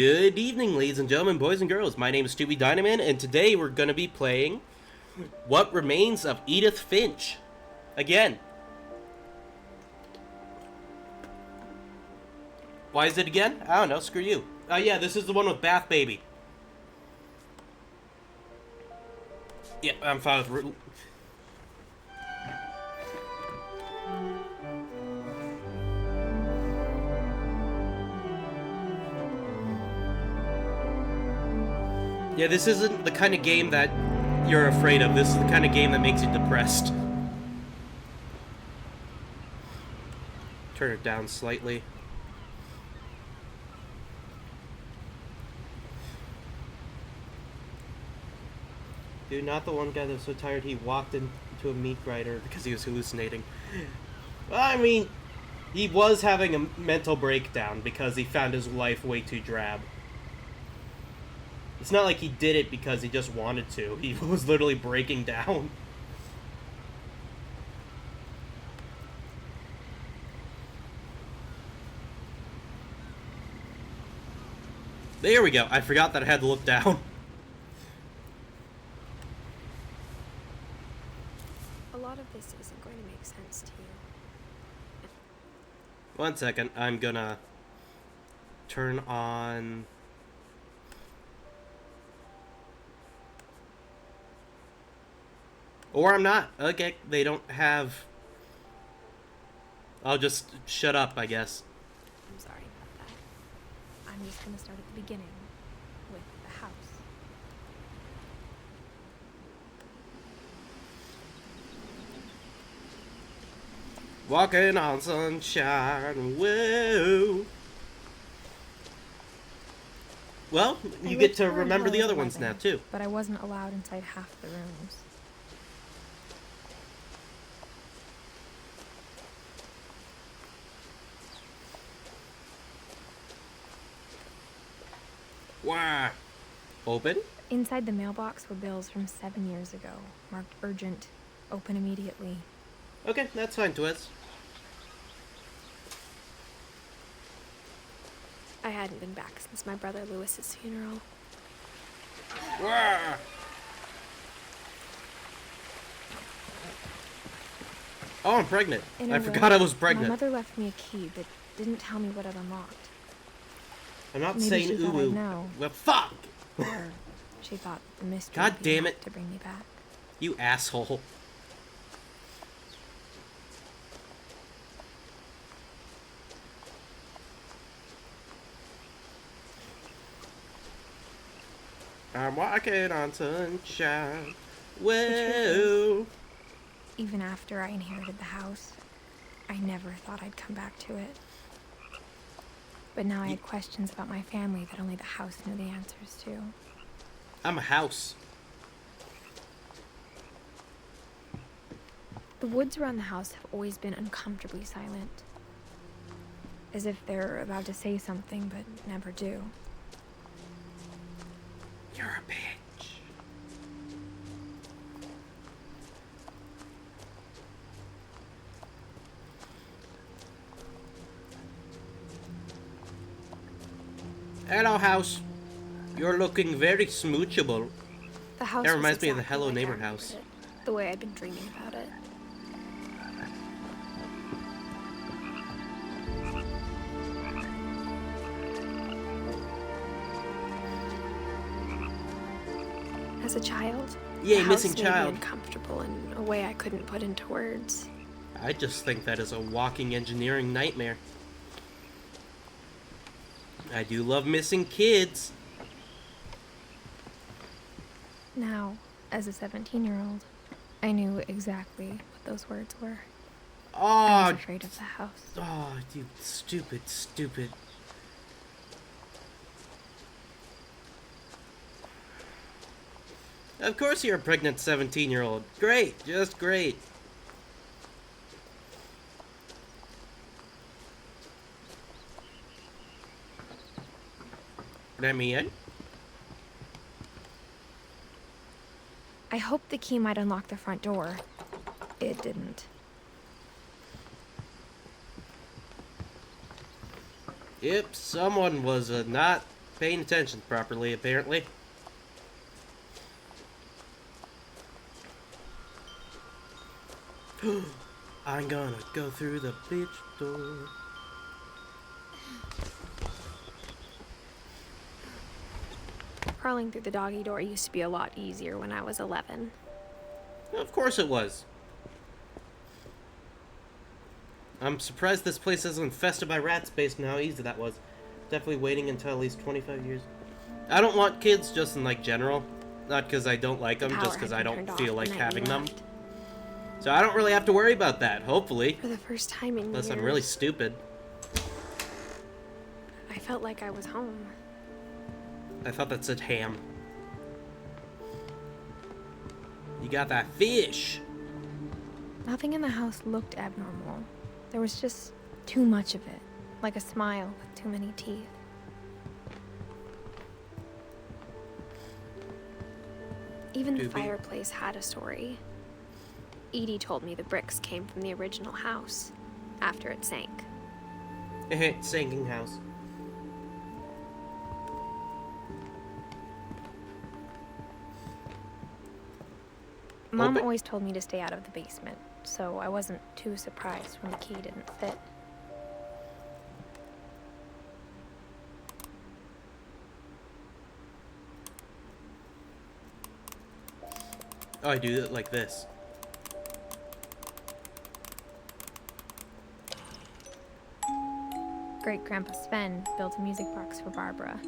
Good evening, ladies and gentlemen, boys and girls. My name is Stewie Dynaman, and today we're going to be playing What Remains of Edith Finch. Again. Why is it again? I don't know, screw you. Yeah, this is the one with Bath Baby. Yeah, I'm fine with... Yeah, this isn't the kind of game that you're afraid of. This is the kind of game that makes you depressed. Turn it down slightly. Dude, not the one guy that was so tired he walked into a meat grinder because he was hallucinating. Well, I mean, he was having a mental breakdown because he found his life way too drab. It's not like he did it because he just wanted to. He was literally breaking down. There we go. I forgot that I had to look down. A lot of this isn't going to make sense to you. 1 second. I'm gonna turn on... Or I'm not. Okay, they don't have... I'll just shut up, I guess. I'm sorry about that. I'm just going to start at the beginning with the house. Walking on sunshine, whoa. Well, you get to remember the other ones now, too. But I wasn't allowed inside half the rooms. Wow. Open? Inside the mailbox were bills from 7 years ago, marked urgent, open immediately. Okay, that's fine, Twiz. I hadn't been back since my brother Lewis's funeral. Wow. Oh, I'm pregnant. I forgot I was pregnant. My mother left me a key, but didn't tell me what it unlocked. I'm not Maybe saying she thought I'd ooh. know. Well, fuck! Or she thought the mystery God would be damn enough it. to bring me back. You asshole. I'm walking on sunshine. Whoa. Even after I inherited the house, I never thought I'd come back to it. But now I had questions about my family that only the house knew the answers to. I'm a house. The woods around the house have always been uncomfortably silent. As if they're about to say something, but never do. You're a bitch. Hello, house. You're looking very smoochable. The house That reminds me of the exactly Hello like I Neighbor remembered house. it, the way I'd been dreaming about it. As a child, Yay, the house missing made me child. uncomfortable in a way I couldn't put into words. I just think that is a walking engineering nightmare. I do love missing kids. Now, as a 17-year-old, I knew exactly what those words were. I Oh, was afraid of the house. oh, you stupid, stupid. Of course you're a pregnant 17-year-old. Great, just great. Let me in. I hoped the key might unlock the front door. It didn't. Yep, someone was not paying attention properly, apparently. I'm gonna go through the bitch door. Crawling through the doggy door used to be a lot easier when I was 11. Of course it was. I'm surprised this place isn't infested by rats based on how easy that was. Definitely waiting until at least 25 years. I don't want kids just in, like, general. Not because I don't like them, just because I don't feel like having them. So I don't really have to worry about that, hopefully. For the first time in Unless years, I'm really stupid. I felt like I was home. I thought that said ham. You got that fish. Nothing in the house looked abnormal. There was just too much of it, like a smile with too many teeth. Even the fireplace had a story. Edie told me the bricks came from the original house, after it sank. Sinking house. Mom always told me to stay out of the basement, so I wasn't too surprised when the key didn't fit. Oh, I do it like this. Great-Grandpa Sven built a music box for Barbara,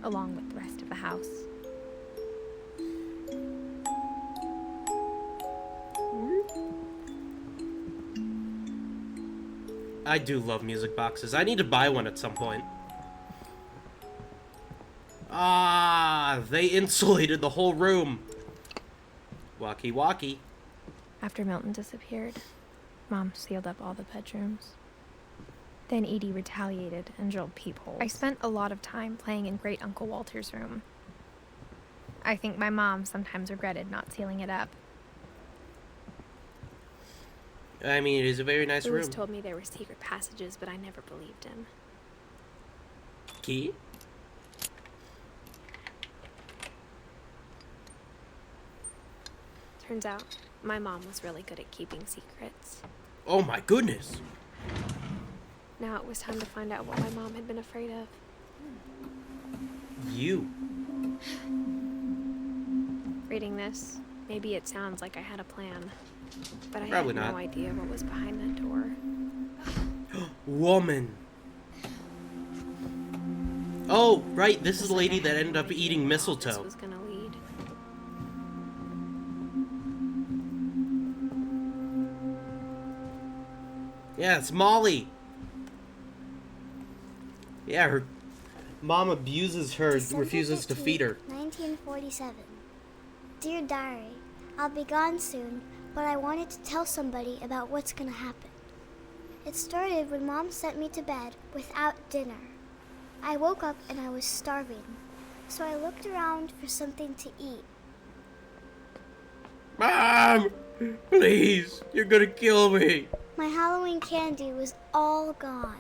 along with the rest of the house. I do love music boxes. I need to buy one at some point. Ah, they insulated the whole room. Walkie walkie. After Milton disappeared, Mom sealed up all the bedrooms. Then Edie retaliated and drilled peepholes. I spent a lot of time playing in Great Uncle Walter's room. I think my mom sometimes regretted not sealing it up. I mean, it is a very nice Louis room. told me there were secret passages, but I never believed him. Key? Turns out, my mom was really good at keeping secrets. Oh my goodness. Now it was time to find out what my mom had been afraid of. You. Reading this, maybe it sounds like I had a plan. But I Probably had no not. idea what was behind that door. Woman. Oh, right. This is the lady that ended up eating mistletoe. This was gonna lead. Yeah, it's Molly. Yeah, her mom abuses her, December refuses to feed her. 1947. Dear Diary, I'll be gone soon, but I wanted to tell somebody about what's gonna happen. It started when Mom sent me to bed without dinner. I woke up and I was starving, so I looked around for something to eat. Mom! Please! You're gonna kill me! My Halloween candy was all gone.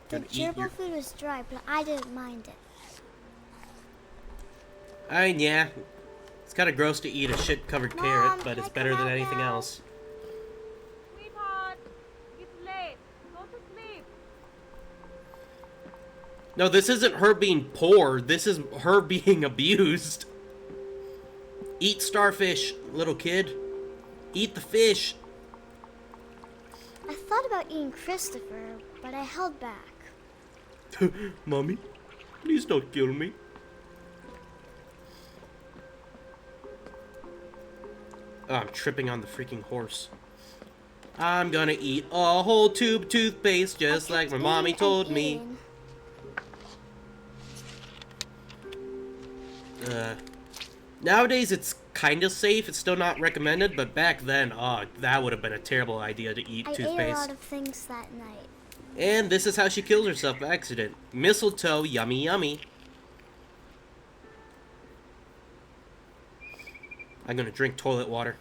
The Gonna eat gerbil your- food was dry, but I didn't mind it. I mean, yeah. It's kind of gross to eat a shit-covered Mom, carrot, but can it's I better come than out anything now? else. Sweetheart, it's late. Go to sleep. No, this isn't her being poor. This is her being abused. Eat starfish, little kid. Eat the fish. I thought about eating Christopher, but I held back. Mommy, please don't kill me. Oh, I'm tripping on the freaking horse. I'm gonna eat a whole tube toothpaste just I like my kept mommy eating told and me. eating. Nowadays it's kind of safe. It's still not recommended, but back then, oh, that would have been a terrible idea to eat I ate a toothpaste. lot of things that night. And this is how she kills herself by accident. Mistletoe, yummy, yummy. I'm gonna drink toilet water.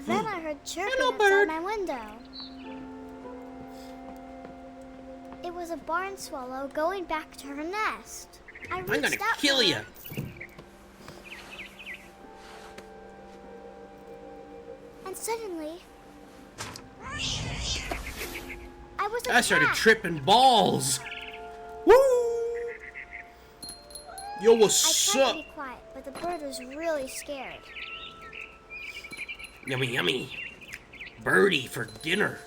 Then I heard chirping Hello, outside bird. my window. It was a barn swallow going back to her nest. I'm gonna kill you. And suddenly, I was I started tripping balls. Woo! Yo, what's I tried up? to be quiet, but the bird was really scared. Yummy, yummy. Birdie for dinner.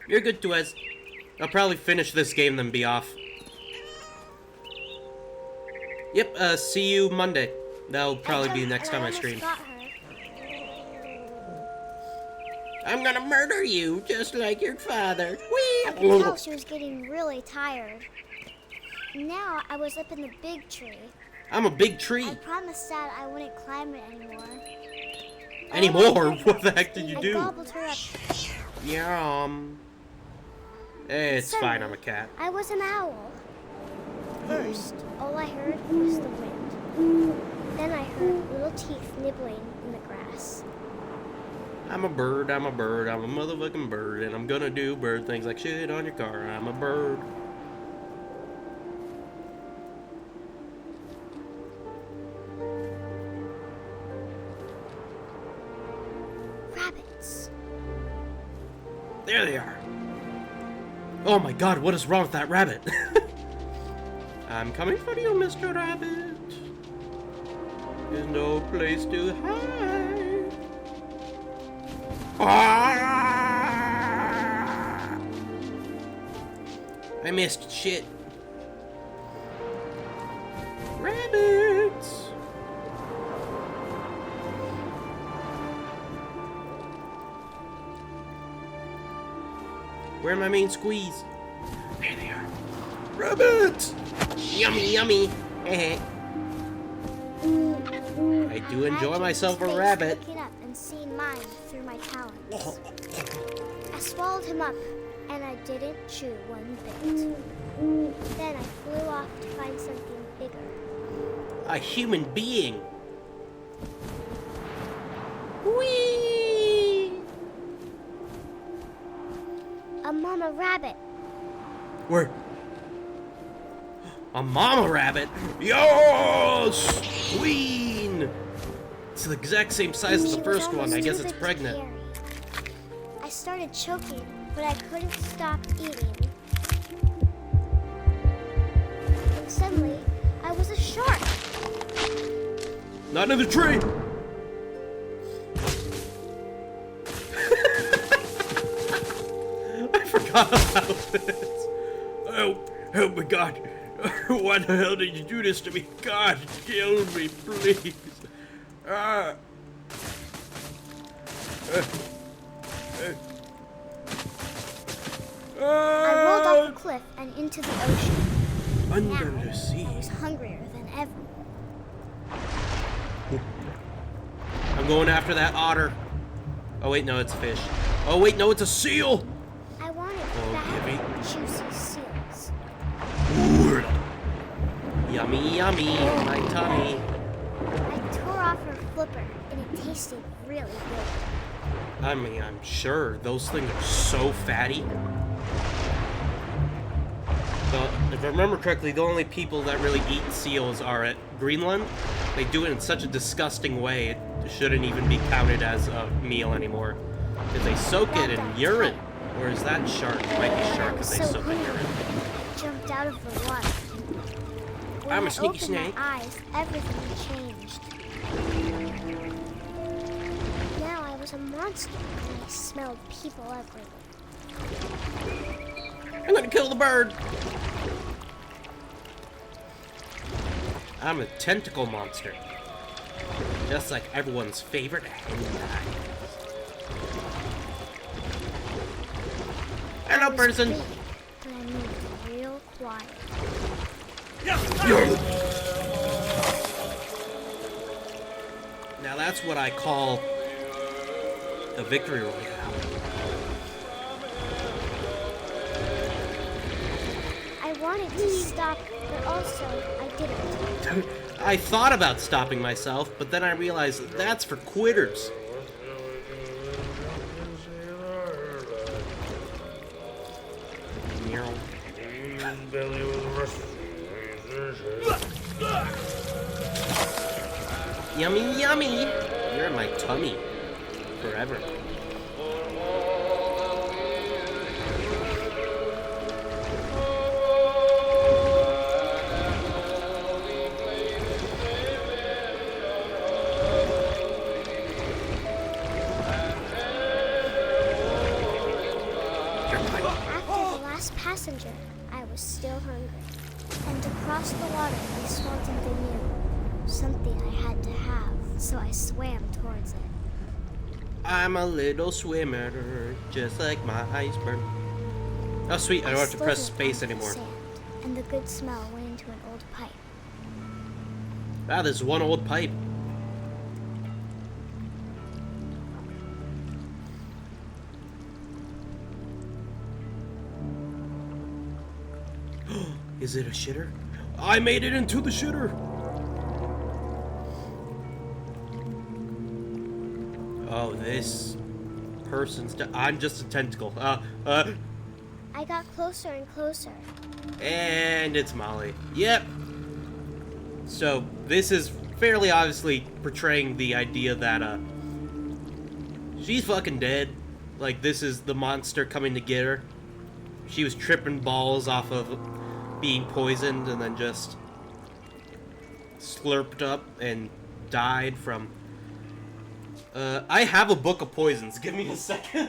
You're good, Tuez. I'll probably finish this game, then be off. Yep, see you Monday. That'll probably be the next time I stream. Got her. I'm gonna murder you, just like your father. I could tell she was getting really tired. Now I was up in the big tree. I'm a big I tree. promised Dad I wouldn't climb it anymore. Anymore? What the heck did you I do? gobbled her up. Yum. It's Suddenly, fine, I'm a cat. I was an owl. First, all I heard was the wind. Then I heard little teeth nibbling in the grass. I'm a bird, I'm a bird, I'm a motherfucking bird, and I'm gonna do bird things like shit on your car. I'm a bird. Rabbits. There they are. Oh my god, what is wrong with that rabbit? I'm coming for you, Mr. Rabbit. There's no place to hide. Ah! I missed shit. Rabbits. Where are my main squeeze? There they are. Rabbits! Yummy, yummy. I do enjoy myself a rabbit. Looking up and seeing mine through my talons. I swallowed him up, and I didn't chew one bit. Then I flew off to find something bigger. A human being. Whee! A mama rabbit. Where? A mama rabbit? Yes! Queen! It's the exact same size as She the was first one. almost I guess too it's big to pregnant. carry. I started choking, but I couldn't stop eating. And suddenly, I was a shark. Not in the tree! I forgot about this. Oh my god. Why the hell did you do this to me? God, kill me, please. Ah. I rolled off the cliff and into the ocean. Under Now, the sea. I was hungrier than ever. I'm going after that otter. Oh wait, no, it's a fish. Oh wait, no, it's a seal. I wanted Oh, fat, Gibby. juicy seals. Ooh. Yummy, yummy, my tummy. I tore off her flipper, and it tasted really good. I mean, I'm sure those things are so fatty. If I remember correctly, the only people that really eat seals are at Greenland. They do it in such a disgusting way, it shouldn't even be counted as a meal anymore. Because they soak it in urine. Whereas that shark might be shark because they So soak in hungry, urine. I jumped out of the water. When I'm a I sneaky opened snake. my eyes, everything changed. Now I was a monster, and I smelled people everywhere. I'm gonna kill the bird! I'm a tentacle monster. Just like everyone's favorite hentai. Hello, I was person! big, but I moved real quiet. Now that's what I call a victory royale. I wanted to stop, but also I didn't. I thought about stopping myself, but then I realized that's for quitters. Yummy, yummy! You're in my tummy. Forever. After the last passenger, I was still hungry. And to cross the water, I saw something new. Something I had to have, so I swam towards it. I'm a little swimmer, just like my iceberg. Oh sweet, I don't have to stood press up space on the anymore. sand, and the good smell went into an old pipe. Ah, there's one old pipe. Is it a shitter? I made it into the shitter! Oh, this person's... I'm just a tentacle. I got closer and closer. And it's Molly. Yep. So, this is fairly obviously portraying the idea that, she's fucking dead. Like, this is the monster coming to get her. She was tripping balls off of being poisoned and then just slurped up and died from... I have a book of poisons. Give me a second.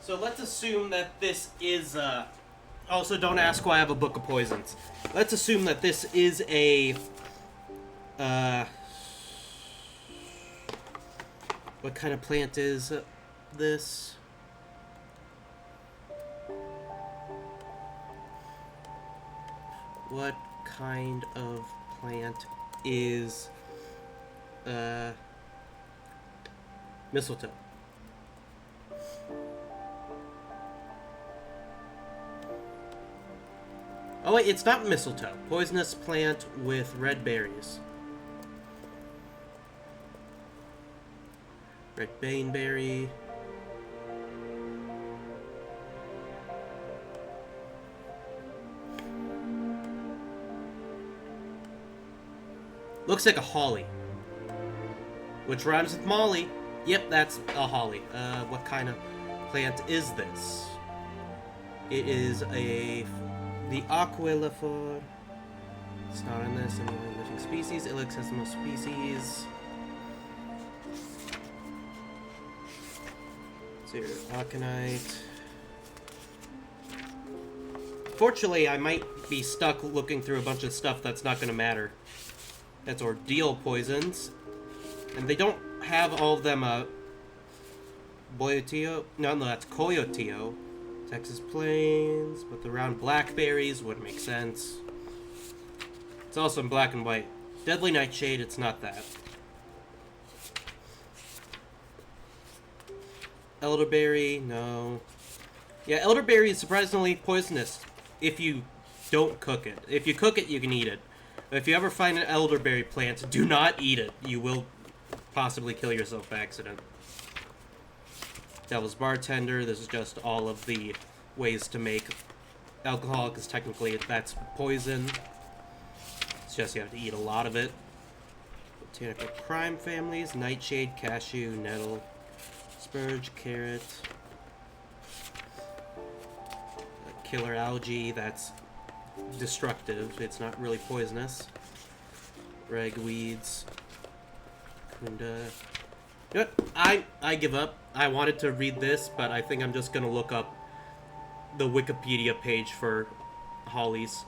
So let's assume that this is, also don't ask why I have a book of poisons. Let's assume that this is a, what kind of plant is this? What kind of plant is, mistletoe? Oh wait, it's not mistletoe. Poisonous plant with red berries. Red baneberry. Looks like a holly. Which rhymes with Molly. Yep, that's a holly. What kind of plant is this? It is the Aquilifer. It's not in this. Any living species. Ilex has the most species. Let's see here. Aconite. Fortunately, I might be stuck looking through a bunch of stuff that's not going to matter. That's ordeal poisons. And they don't have all of them, Boyotio? No, that's Coyotio. Texas Plains, but the round blackberries would make sense. It's also in black and white. Deadly Nightshade, it's not that. Elderberry, no. Yeah, elderberry is surprisingly poisonous if you don't cook it. If you cook it, you can eat it. But if you ever find an elderberry plant, do not eat it. You will possibly kill yourself by accident. Devil's Bartender, this is just all of the ways to make alcohol, because technically that's poison. It's just you have to eat a lot of it. Botanical crime families, nightshade, cashew, nettle, spurge, carrot. Killer algae, that's destructive. It's not really poisonous. Ragweeds. Kunda. You know what? I give up. I wanted to read this, but I think I'm just gonna look up the Wikipedia page for hollies.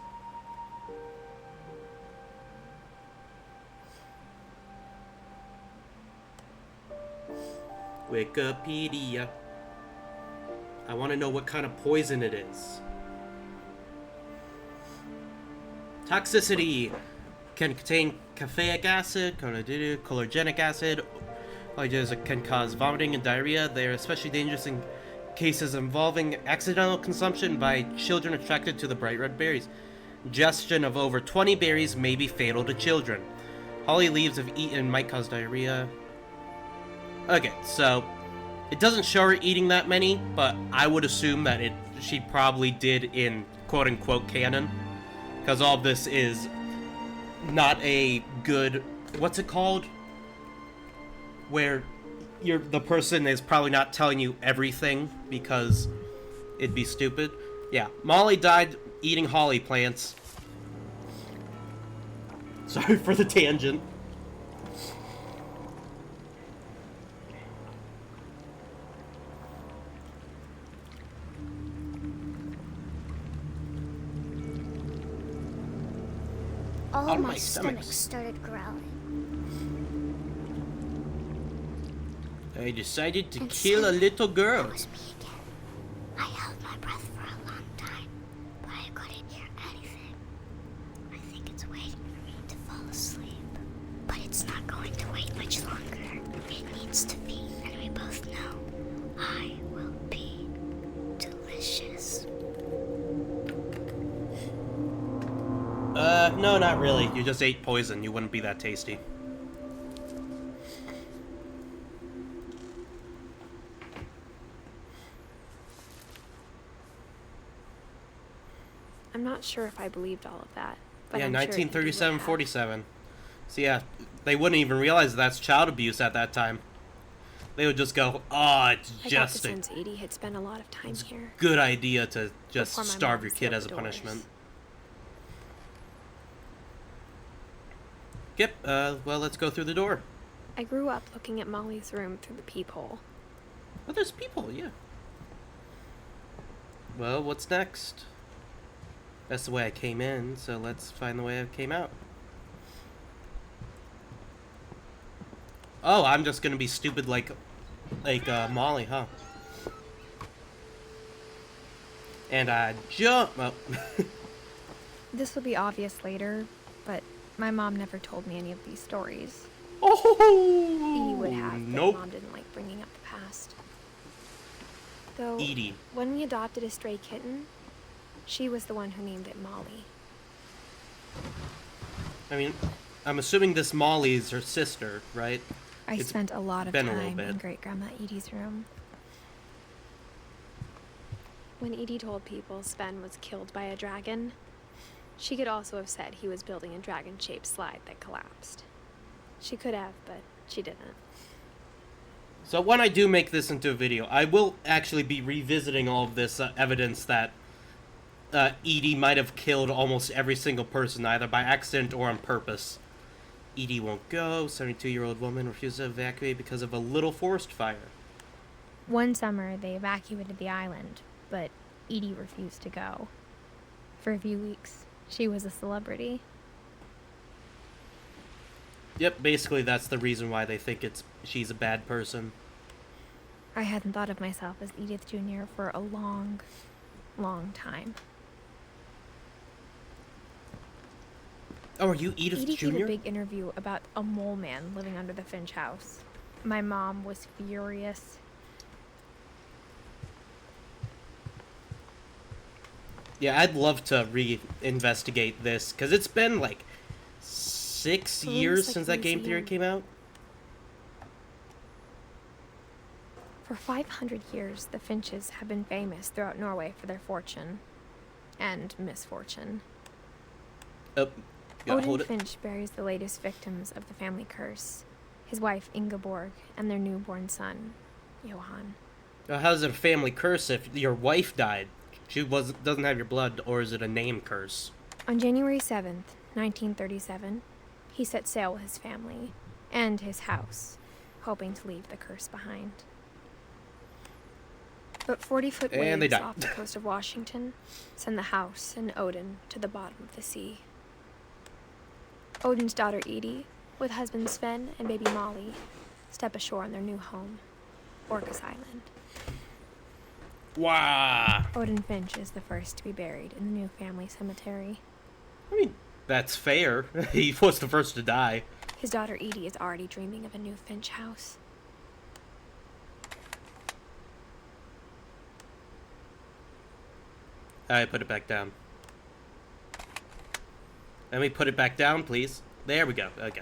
Wikipedia. I want to know what kind of poison it is. Toxicity can contain caffeic acid, chloregenic acid. Can cause vomiting and diarrhea. They are especially dangerous in cases involving accidental consumption by children attracted to the bright red berries. Ingestion of over 20 berries may be fatal to children. Holly leaves if eaten might cause diarrhea. Okay, so it doesn't show her eating that many, but I would assume that she probably did in quote-unquote canon, because all of this is not a good, what's it called? Where the person is probably not telling you everything because it'd be stupid. Yeah, Molly died eating holly plants. Sorry for the tangent. All of my my stomach stomachs. started growling. I decided to And kill a soon, little girl. It was me again. I held my breath for a long time, but I couldn't hear anything. I think it's waiting for me to fall asleep. But it's not going to wait much longer. It needs to be, and we both know I will be delicious. No, not really. You just ate poison. You wouldn't be that tasty. I'm not sure if I believed all of that. But Yeah, I'm sure Edie would 1937, have. 47. So yeah, they wouldn't even realize that's child abuse at that time. They would just go, oh, it's I got the just a sense Edie had spent a lot of time here. good idea to just Before my starve mom your kid sealed as a the doors. punishment. Yep, well, let's go through the door. I grew up looking at Molly's room through the peephole. Oh, there's people, yeah. Well, what's next? That's the way I came in, so let's find the way I came out. Oh, I'm just gonna be stupid like Molly, huh? And I jump. Oh. This will be obvious later, but my mom never told me any of these stories. Oh, Edie would have, but nope. Mom didn't like bringing up the past. Though, Edie. when we adopted a stray kitten, she was the one who named it Molly. I mean, I'm assuming this Molly is her sister, right? I It's spent a lot of been a little time in bit. Great-Grandma Edie's room. When Edie told people Sven was killed by a dragon, she could also have said he was building a dragon-shaped slide that collapsed. She could have, but she didn't. So when I do make this into a video, I will actually be revisiting all of this evidence that Edie might have killed almost every single person, either by accident or on purpose. Edie won't go. 72-year-old woman refuses to evacuate because of a little forest fire. One summer, they evacuated the island, but Edie refused to go. For a few weeks, she was a celebrity. Yep, basically that's the reason why they think she's a bad person. I hadn't thought of myself as Edith Jr. for a long, long time. Oh, are you Edith Edie Jr.? gave a big interview about a mole man living under the Finch house. My mom was furious. Yeah, I'd love to re-investigate this, because it's been like 6 Police, years like, since that game theory museum. came out. For 500 years, the Finches have been famous throughout Norway for their fortune and misfortune. Oh, yeah, hold Odin it. Finch buries the latest victims of the family curse, his wife Ingeborg and their newborn son, Johan. How's it a family curse if your wife died? She doesn't have your blood, or is it a name curse? On January 7th, 1937, he set sail with his family and his house, hoping to leave the curse behind. But 40-foot And they waves died. off the coast of Washington send the house and Odin to the bottom of the sea. Odin's daughter Edie, with husband Sven and baby Molly, step ashore on their new home, Orcas Island. Wow. Odin Finch is the first to be buried in the new family cemetery. I mean, that's fair. He was the first to die. His daughter Edie is already dreaming of a new Finch house. I put it back down. Let me put it back down, please. There we go. Okay.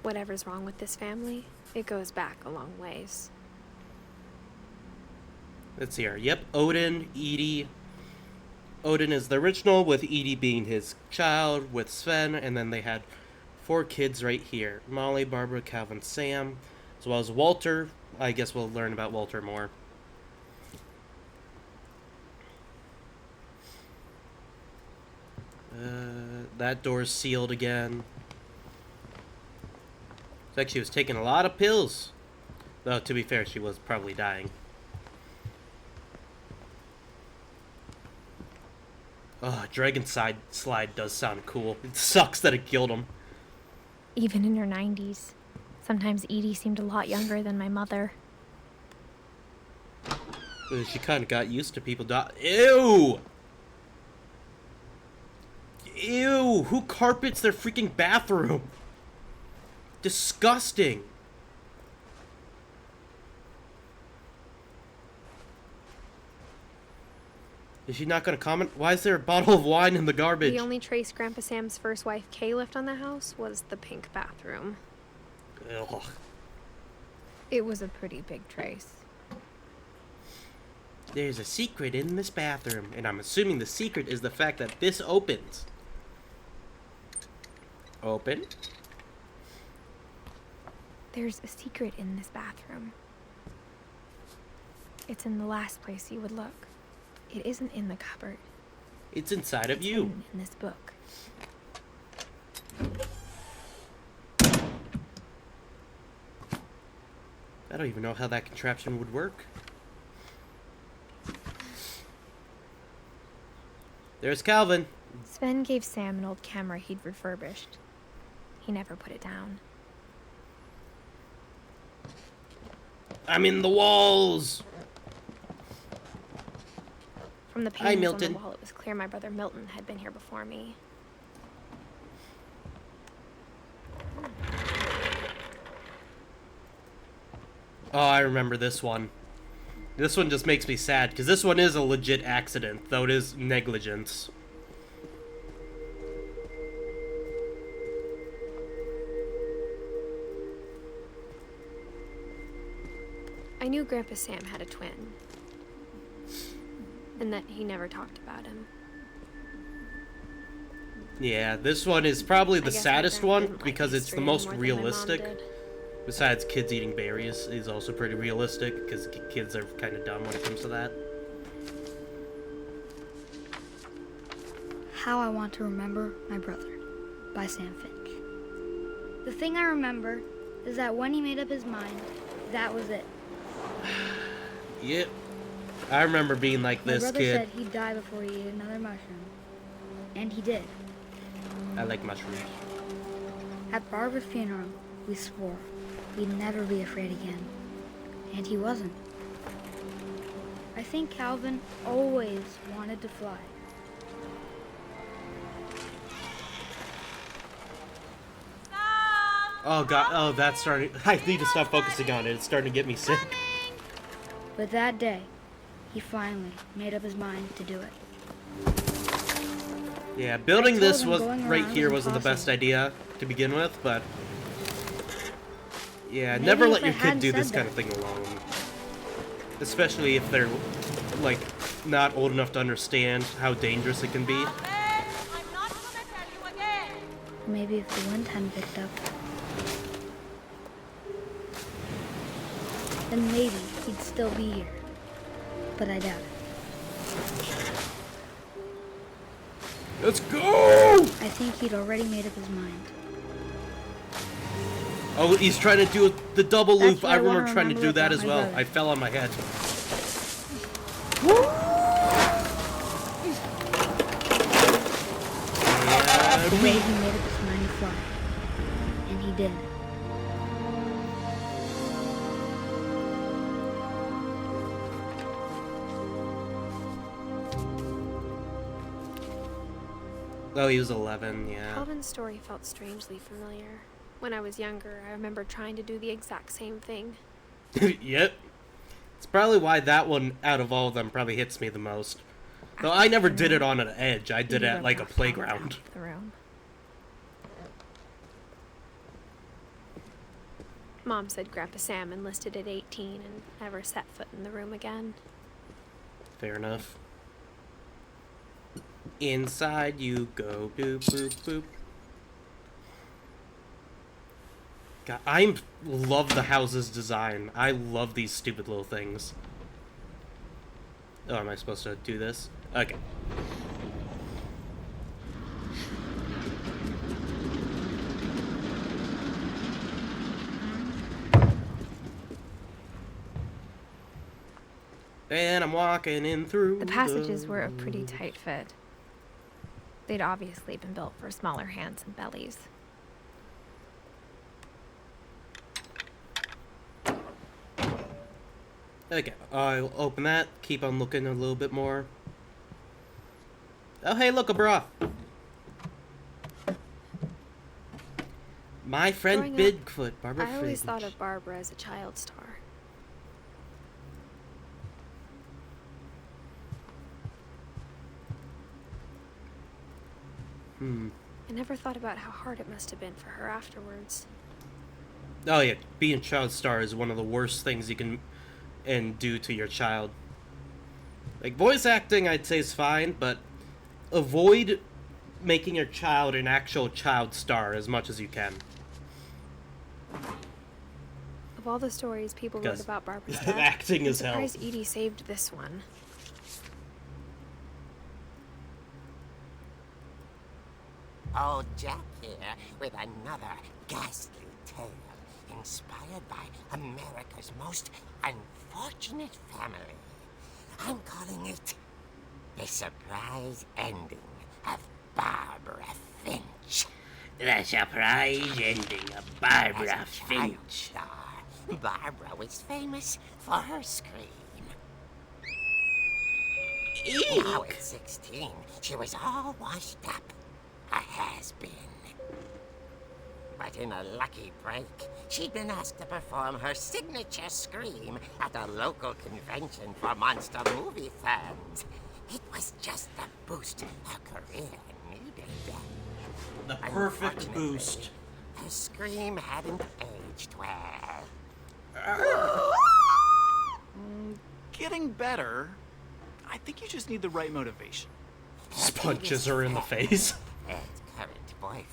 Whatever's wrong with this family, it goes back a long ways. Let's see here. Yep, Odin, Edie. Odin is the original, with Edie being his child, with Sven, and then they had 4 kids right here. Molly, Barbara, Calvin, Sam, as well as Walter. I guess we'll learn about Walter more. That door's sealed again. It's like she was taking a lot of pills. Though, to be fair, she was probably dying. Oh, Dragon Slide does sound cool. It sucks that it killed him. Even in her 90s. Sometimes Edie seemed a lot younger than my mother. She kind of got used to people Ew! Ew! Who carpets their freaking bathroom? Disgusting! Is she not gonna comment? Why is there a bottle of wine in the garbage? The only trace Grandpa Sam's first wife, Kay, left on the house was the pink bathroom. Ugh. It was a pretty big trace. There's a secret in this bathroom, and I'm assuming the secret is the fact that this opens. Open. There's a secret in this bathroom. It's in the last place you would look. It isn't in the cupboard. It's inside of It's you. hidden in this book. I don't even know how that contraption would work. There's Calvin. Sven gave Sam an old camera he'd refurbished. He never put it down. I'm in the walls. From the Hi, paintings on Milton. the wall, it was clear my brother Milton had been here before me. Oh, I remember this one. This one just makes me sad, because this one is a legit accident, though it is negligence. I knew Grandpa Sam had a twin. And that he never talked about him. Yeah, this one is probably the I guess my saddest grandpa one, didn't like because it's the history most any more than my mom realistic. did. Besides kids eating berries is also pretty realistic, because kids are kind of dumb when it comes to that. How I Want to Remember My Brother by Sam Finch. The thing I remember is that when he made up his mind, that was it. Yep. I remember being like My this brother kid. said he'd die before he ate another mushroom. And he did. I like mushrooms. At Barbara's funeral, we swore we'd never be afraid again. And he wasn't. I think Calvin always wanted to fly. Oh god, oh that's starting. I need to stop focusing on it. It's starting to get me sick. But that day, he finally made up his mind to do it. Yeah, building told this him was going right around here was wasn't the best impossible. idea to begin with, but yeah, Maybe never if let I your kid hadn't do this said kind of thing alone. Especially if they're like not old enough to understand how dangerous it can be. Calvin, I'm not gonna tell you again. Maybe if the wind hadn't picked up, then maybe he'd still be here. But I doubt it. Let's go! I think he'd already made up his mind. Oh, he's trying to do the double That's loop. what I I wanna remember trying to remember do that about as my well. brother. I fell on my head. The way he made up his mind to fly. And he did. Oh, he was 11, yeah. Calvin's story felt strangely familiar. When I was younger, I remember trying to do the exact same thing. Yep. It's probably why that one, out of all of them, probably hits me the most. Though I never did it on an edge. I did it at, like, a playground. The room. Mom said Grandpa Sam enlisted at 18 and never set foot in the room again. Fair enough. Inside you go, boop, boop, boop. God, I love the house's design. I love these stupid little things. Oh, am I supposed to do this? Okay. And I'm walking in through The passages were a pretty tight fit. They'd obviously been built for smaller hands and bellies. Okay, I'll open that. Keep on looking a little bit more. Oh, hey, look, a bra. My friend Growing up, Bigfoot, Barbara I always Finch. thought of Barbara as a child star. I never thought about how hard it must have been for her afterwards. Oh yeah, being a child star is one of the worst things you can do to your child. Like, voice acting I'd say is fine, but avoid making your child an actual child star as much as you can. Of all the stories people wrote Because about Barbara's death, acting I'm is hell. surprised Edie saved this one. Old Jack here with another ghastly tale inspired by America's most unfortunate family. I'm calling it The Surprise Ending of Barbara Finch. The surprise ending of Barbara As a child Finch. star, Barbara was famous for her scream. Now at 16, she was all washed up. A has-been. But in a lucky break, she'd been asked to perform her signature scream at a local convention for monster movie fans. It was just the boost her career needed. The perfect Unfortunately, boost. her scream hadn't aged well. Getting better. I think you just need the right motivation. Punches her in the face. Ed's current boyfriend,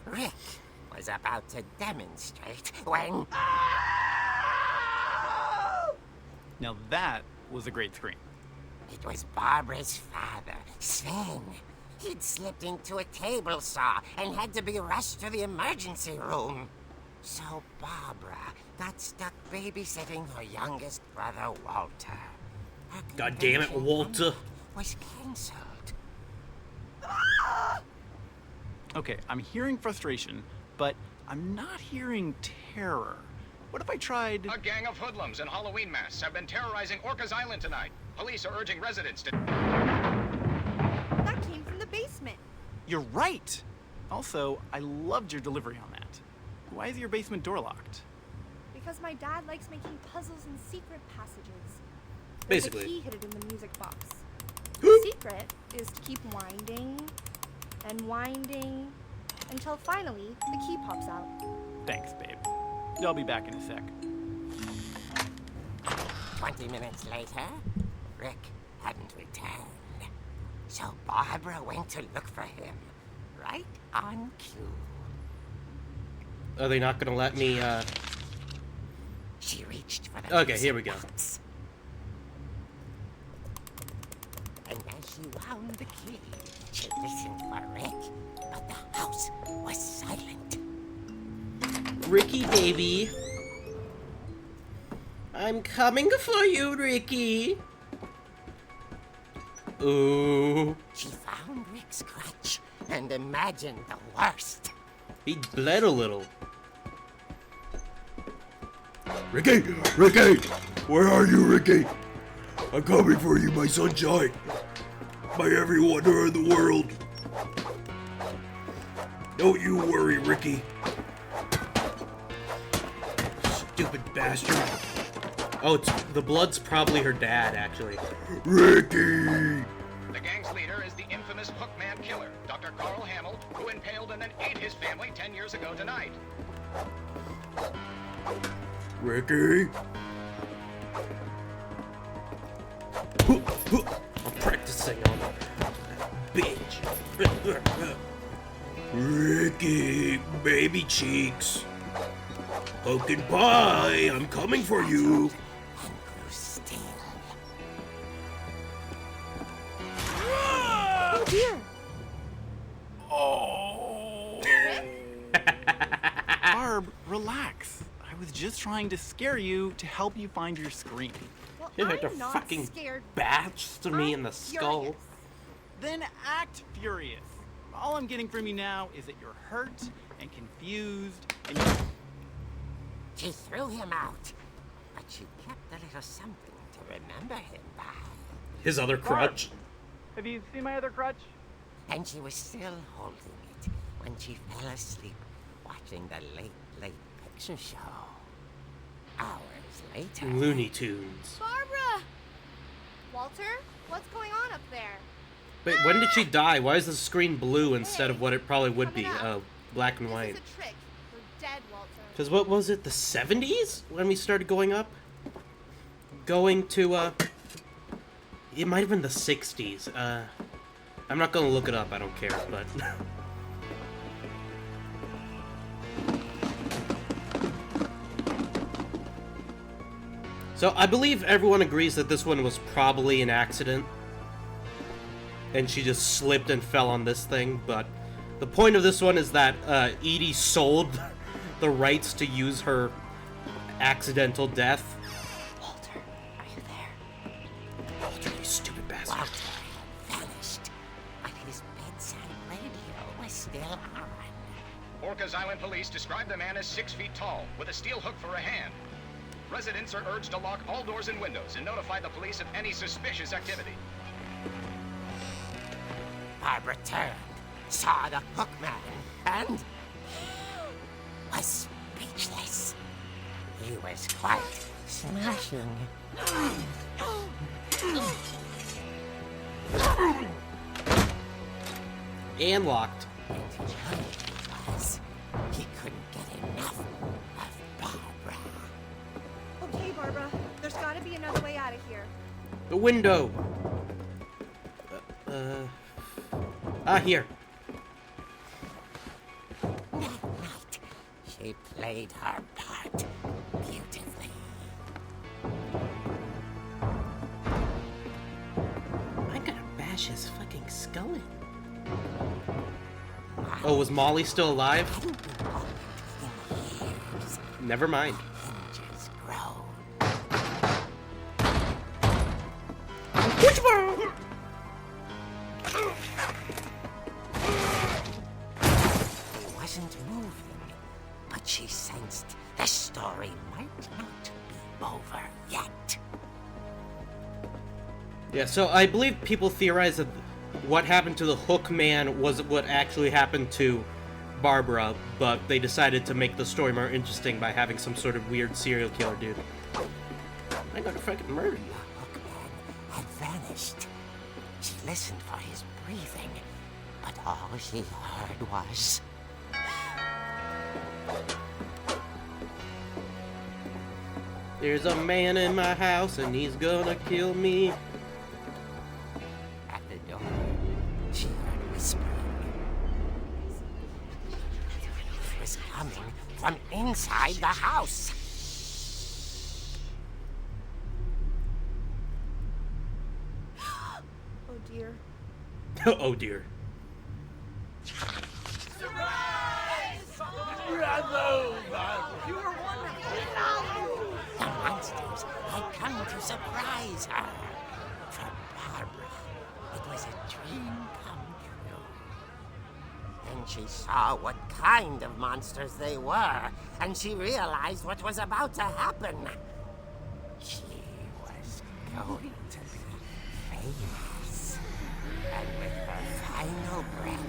Rick, was about to demonstrate when... Now that was a great scream. It was Barbara's father, Sven. He'd slipped into a table saw and had to be rushed to the emergency room. So Barbara got stuck babysitting her youngest brother, Walter. Her God damn it, convention Walter. was cancelled. Okay, I'm hearing frustration, but I'm not hearing terror. What if I tried... A gang of hoodlums in Halloween masks have been terrorizing Orcas Island tonight. Police are urging residents to... That came from the basement. You're right! Also, I loved your delivery on that. Why is your basement door locked? Because my dad likes making puzzles and secret passages. There's Basically. a key hidden in the music box. The secret is to keep winding and winding until finally the key pops out. Thanks, babe. I'll be back in a sec. 20 minutes later, Rick hadn't returned. So Barbara went to look for him, right on cue. Are they not gonna let me, She reached for the Okay, here we go. music box. And as she wound the key, she listened for Rick, but the house was silent. Ricky, baby. I'm coming for you, Ricky. Ooh. She found Rick's crutch and imagined the worst. He bled a little. Ricky! Ricky! Where are you, Ricky? I'm coming for you, my sunshine. My every wonder in the world. Don't you worry, Ricky. Stupid bastard. Oh, the blood's probably her dad, actually. Ricky! The gang's leader is the infamous Hookman killer, Dr. Carl Hamill, who impaled and then ate his family 10 years ago tonight. Ricky? I'm practicing on bitch. Ricky, baby cheeks. Pumpkin pie, I'm coming for you. Oh dear. Oh. Barb, relax. I was just trying to scare you to help you find your scream. Well, You had to I'm not fucking scared. bats to me I'm in the skull. furious. Then act furious. All I'm getting from you now is that you're hurt and confused and you... She threw him out, but she kept a little something to remember him by. His other crutch. Have you seen my other crutch? And she was still holding it when she fell asleep watching the late picture show. Hours later... Looney Tunes. Barbara! Walter, what's going on up there? Wait, when did she die? Why is the screen blue instead of what it probably would be, Coming up. black and This white? is a trick. We're dead, Walter. Because what was it, the 70s? When we started going up? Going to, it might have been the 60s. I'm not gonna look it up, I don't care, but... So, I believe everyone agrees that this one was probably an accident. And she just slipped and fell on this thing, but... The point of this one is that, Edie sold the rights to use her accidental death. Walter, are you there? Walter, you stupid bastard. Walter had vanished, but his bedside radio was still on. Orcas Island police describe the man as 6 feet tall, with a steel hook for a hand. Residents are urged to lock all doors and windows and notify the police of any suspicious activity. Barbara turned, saw the hookman, and was speechless. He was quite smashing. And locked. And he was. He couldn't get enough of Barbara. Okay, Barbara. There's gotta be another way out of here. The window. Here. That night, she played her part beautifully. I gotta bash his fucking skull in. Oh, was Molly still alive? Never mind. Hinges grow. He wasn't moving, but she sensed the story might not be over yet. Yeah, so I believe people theorize that what happened to the Hook Man was what actually happened to Barbara, but they decided to make the story more interesting by having some sort of weird serial killer dude. I'm gonna fucking murder you. The Hookman had vanished. She listened for his breathing, but all she heard was... There's a man in my house and he's gonna kill me. At the door, she heard whispering. It was coming from inside the house. Oh dear. Oh dear. The monsters had come to surprise her. For Barbara, it was a dream come true. Then she saw what kind of monsters they were, and she realized what was about to happen. She was going to be famous. And with her final breath,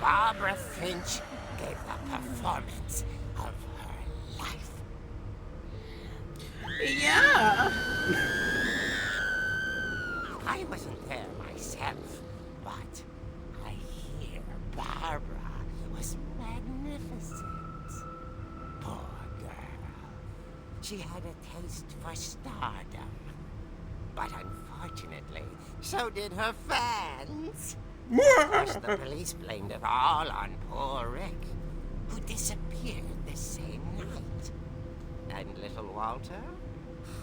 Barbara Finch gave the performance of her life. Yeah. I wasn't there myself, but I hear Barbara was magnificent. Poor girl. She had a taste for stardom. But unfortunately, so did her fans. Of course, the police blamed it all on poor Rick, who disappeared the same night. And little Walter,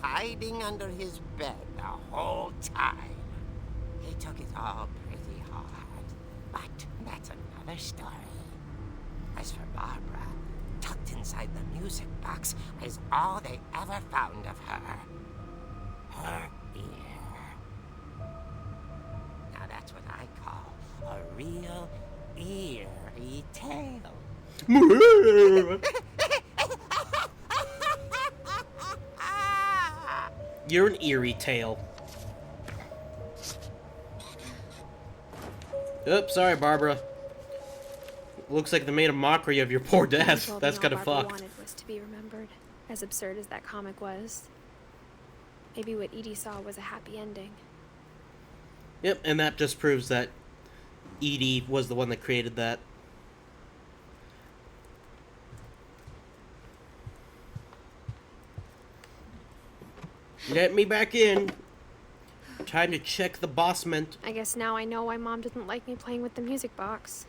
hiding under his bed the whole time. He took it all pretty hard, but that's another story. As for Barbara, tucked inside the music box is all they ever found of her. Her ear. Now that's what I call a real eerie tale. You're an eerie tale. Oops, sorry, Barbara. Looks like they made a mockery of your poor dad. That's kind of fucked. Wanted was to be remembered, as absurd as that comic was. Maybe what Edie saw was a happy ending. Yep, and that just proves that Edie was the one that created that. Let me back in. Time to check the bossment. I guess now I know why Mom didn't like me playing with the music box.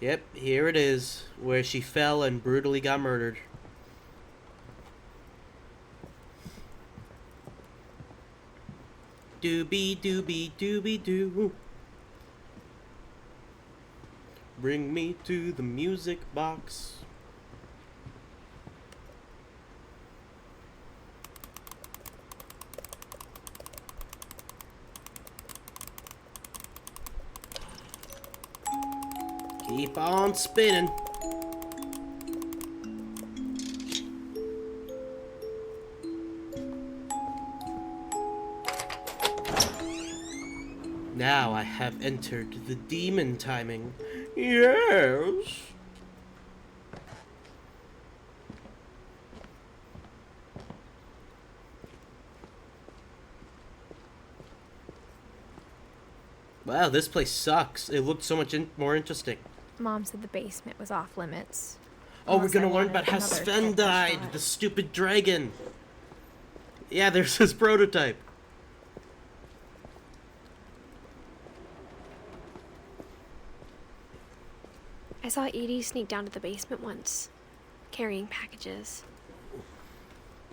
Yep, here it is, where she fell and brutally got murdered. Doobie doobie doobie doo. Bring me to the music box. Keep on spinning. Now I have entered the demon timing. Yes. Wow, this place sucks. It looked so much more interesting. Mom said the basement was off limits. Oh, we're Unless gonna I learn wanted about how another Sven type of died, shot. the stupid dragon. Yeah, there's his prototype. I saw Edie sneak down to the basement once, carrying packages.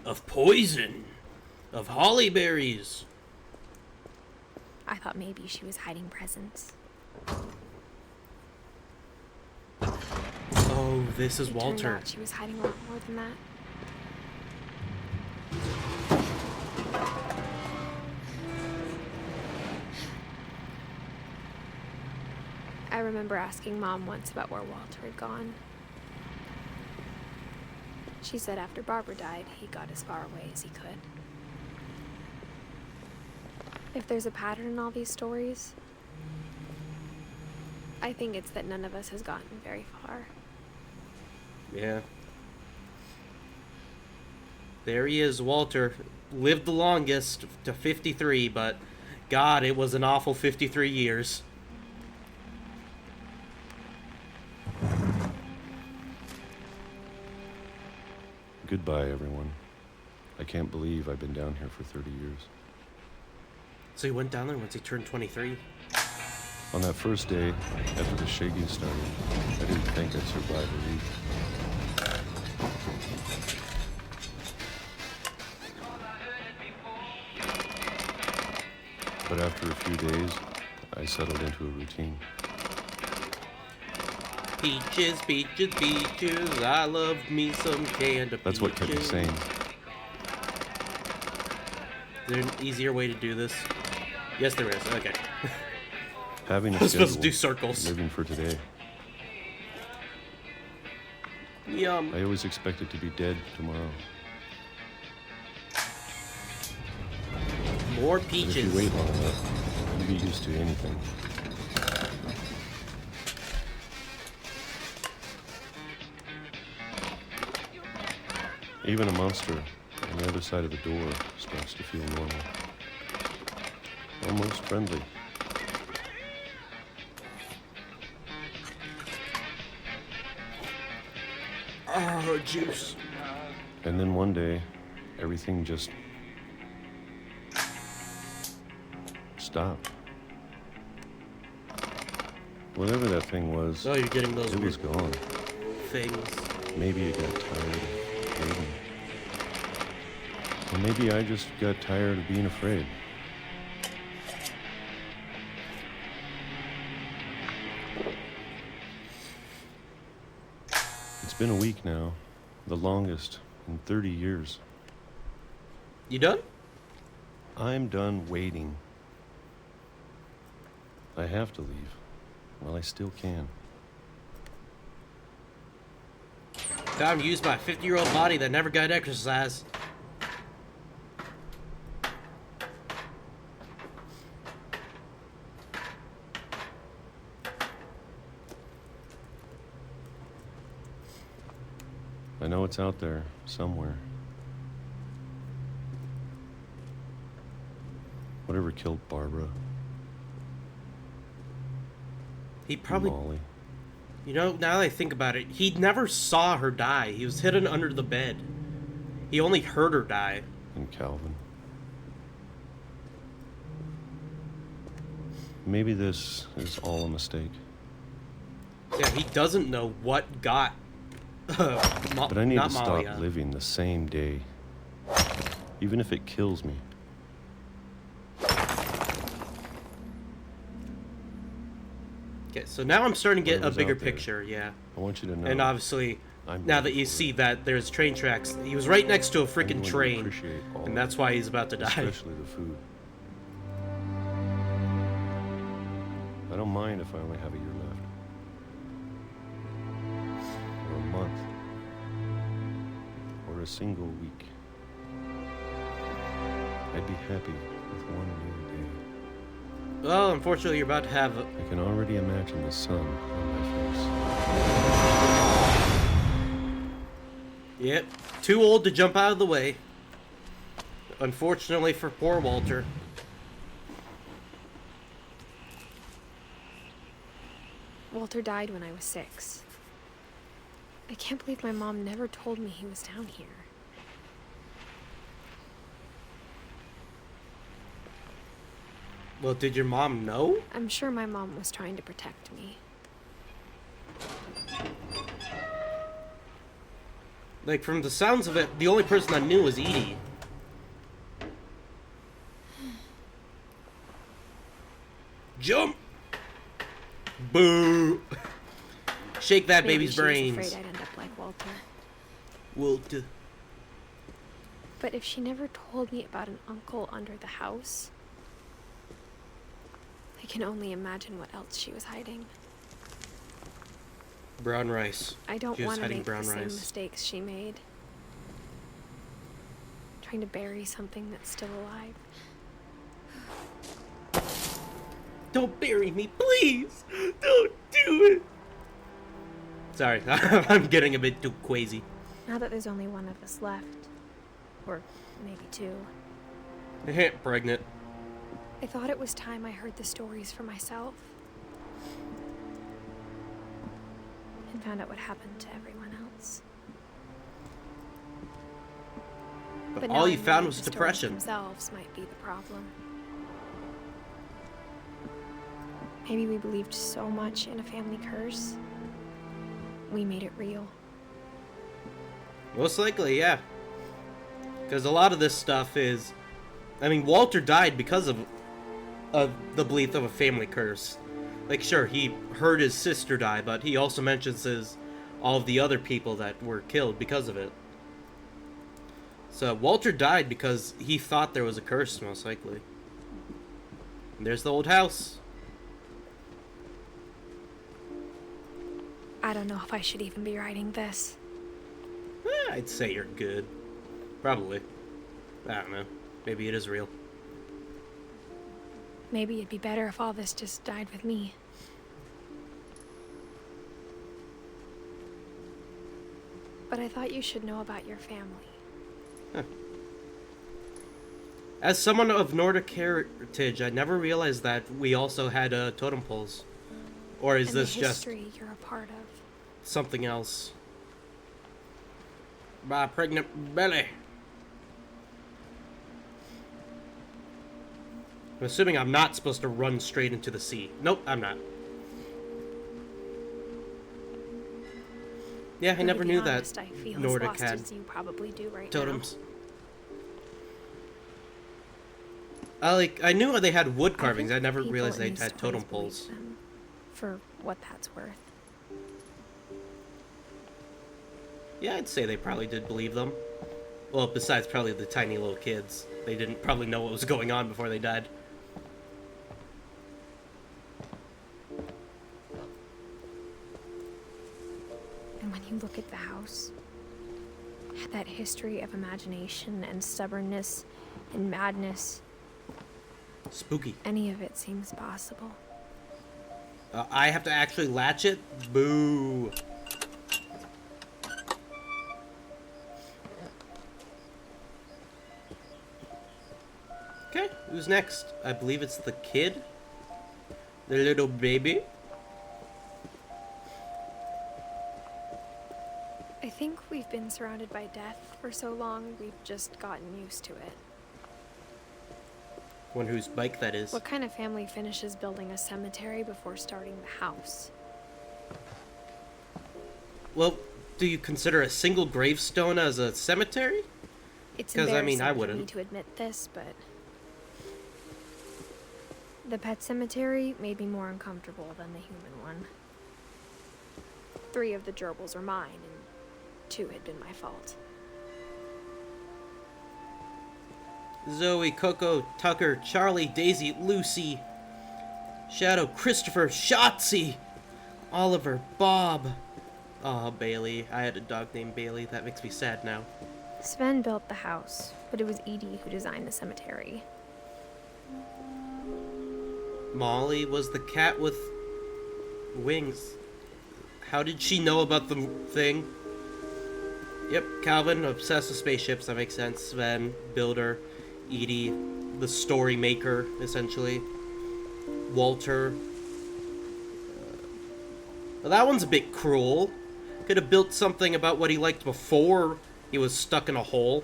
Of poison. Of holly berries. I thought maybe she was hiding presents. Oh, this is It Walter. turned out she was hiding a lot more than that. I remember asking Mom once about where Walter had gone. She said after Barbara died, he got as far away as he could. If there's a pattern in all these stories, I think it's that none of us has gotten very far. Yeah. There he is, Walter. Lived the longest to 53, but God, it was an awful 53 years. Goodbye, everyone. I can't believe I've been down here for 30 years. So he went down there once he turned 23. On that first day, after the shaking started, I didn't think I'd survive a week. But after a few days, I settled into a routine. Peaches, peaches, peaches, I love me some canned peaches. That's what kept me sane. Is there an easier way to do this? Yes, there is. Okay. Having a I was supposed to do schedule, circles. living for today. Yum. I always expected to be dead tomorrow. More But if peaches. you wait long enough, you get used to anything. Even a monster on the other side of the door starts to feel normal. Almost friendly. Oh, juice. And then one day, everything just stopped. Whatever that thing was, Oh, you're getting those it was weird gone. things. Maybe it got tired of waiting. Or maybe I just got tired of being afraid. It's been a week now, the longest in 30 years. You done? I'm done waiting. I have to leave. Well, I still can. Time to use my 50-year-old body that never got exercise. I know it's out there, somewhere. Whatever killed Barbara. He probably... Molly. You know, now that I think about it, he never saw her die. He was hidden under the bed. He only heard her die. And Calvin. Maybe this is all a mistake. Yeah, he doesn't know what got... But I need to stop Molly, living the same day. Even if it kills me. Okay, so now I'm starting to get a Whatever's bigger out there. picture, yeah. I want you to know. And obviously, I'm now ready that you for see it. that there's train tracks, he was right next to a I'm freaking going to train. appreciate all And of that's it, why he's about to die. especially the food. I don't mind if I only have a year left. Or a month. Or a single week. I'd be happy with one new day. Well, unfortunately, you're about to have... I can already imagine the sun on my face. Yep, too old to jump out of the way. Unfortunately for poor Walter. Walter died when I was 6. I can't believe my mom never told me he was down here. Well, did your mom know? I'm sure my mom was trying to protect me. Like, from the sounds of it, the only person that knew was Edie. Jump! Boo! Shake that Maybe baby's she was brains. afraid I'd end up like Walter. Walter. But if she never told me about an uncle under the house, I can only imagine what else she was hiding. Brown rice. I don't She was want to hiding make the brown same rice. mistakes she made. Trying to bury something that's still alive. Don't bury me, please! Don't do it! Sorry, I'm getting a bit too crazy. Now that there's only one of us left, or maybe 2, Pregnant. I thought it was time I heard the stories for myself. And found out what happened to everyone else. But now all I you know found that was the stories depression. themselves might be the problem. Maybe we believed so much in a family curse, we made it real. Most likely, yeah. Because a lot of this stuff is... I mean, Walter died because of the belief of a family curse. Like, sure, he heard his sister die, but he also mentions all of the other people that were killed because of it. So, Walter died because he thought there was a curse, most likely. And there's the old house. I don't know if I should even be writing this. I'd say you're good. Probably. I don't know. Maybe it is real. Maybe it'd be better if all this just died with me. But I thought you should know about your family. As someone of Nordic heritage, I never realized that we also had totem poles. Or is And this the just history you're a part of. something else? My pregnant belly. I'm assuming I'm not supposed to run straight into the sea. Nope, I'm not. Yeah, I never knew honest, that I feel Nordic as lost had as you probably do right totems. I knew they had wood now. carvings. I never People realized in they these had stories totem believe poles. them, for what that's worth. Yeah, I'd say they probably did believe them. Well, besides probably the tiny little kids. They didn't probably know what was going on before they died. And when you look at the house, that history of imagination and stubbornness and madness, Spooky. any of it seems possible. I have to actually latch it? Boo. Okay, who's next? I believe it's the kid? The little baby? I think we've been surrounded by death for so long, we've just gotten used to it. One whose bike that is. What kind of family finishes building a cemetery before starting the house? Well, do you consider a single gravestone as a cemetery? It's 'Cause, I mean, I embarrassing for me wouldn't. to admit this, but the pet cemetery made me more uncomfortable than the human one. 3 of the gerbils were mine, and 2 had been my fault. Zoe, Coco, Tucker, Charlie, Daisy, Lucy, Shadow, Christopher, Shotzi, Oliver, Bob. Aw, Bailey. I had a dog named Bailey. That makes me sad now. Sven built the house, but it was Edie who designed the cemetery. Molly was the cat with wings. How did she know about the thing? Yep, Calvin, obsessed with spaceships. That makes sense. Sven, builder. Edie, the story maker, essentially. Walter. Well, that one's a bit cruel. Could have built something about what he liked before he was stuck in a hole.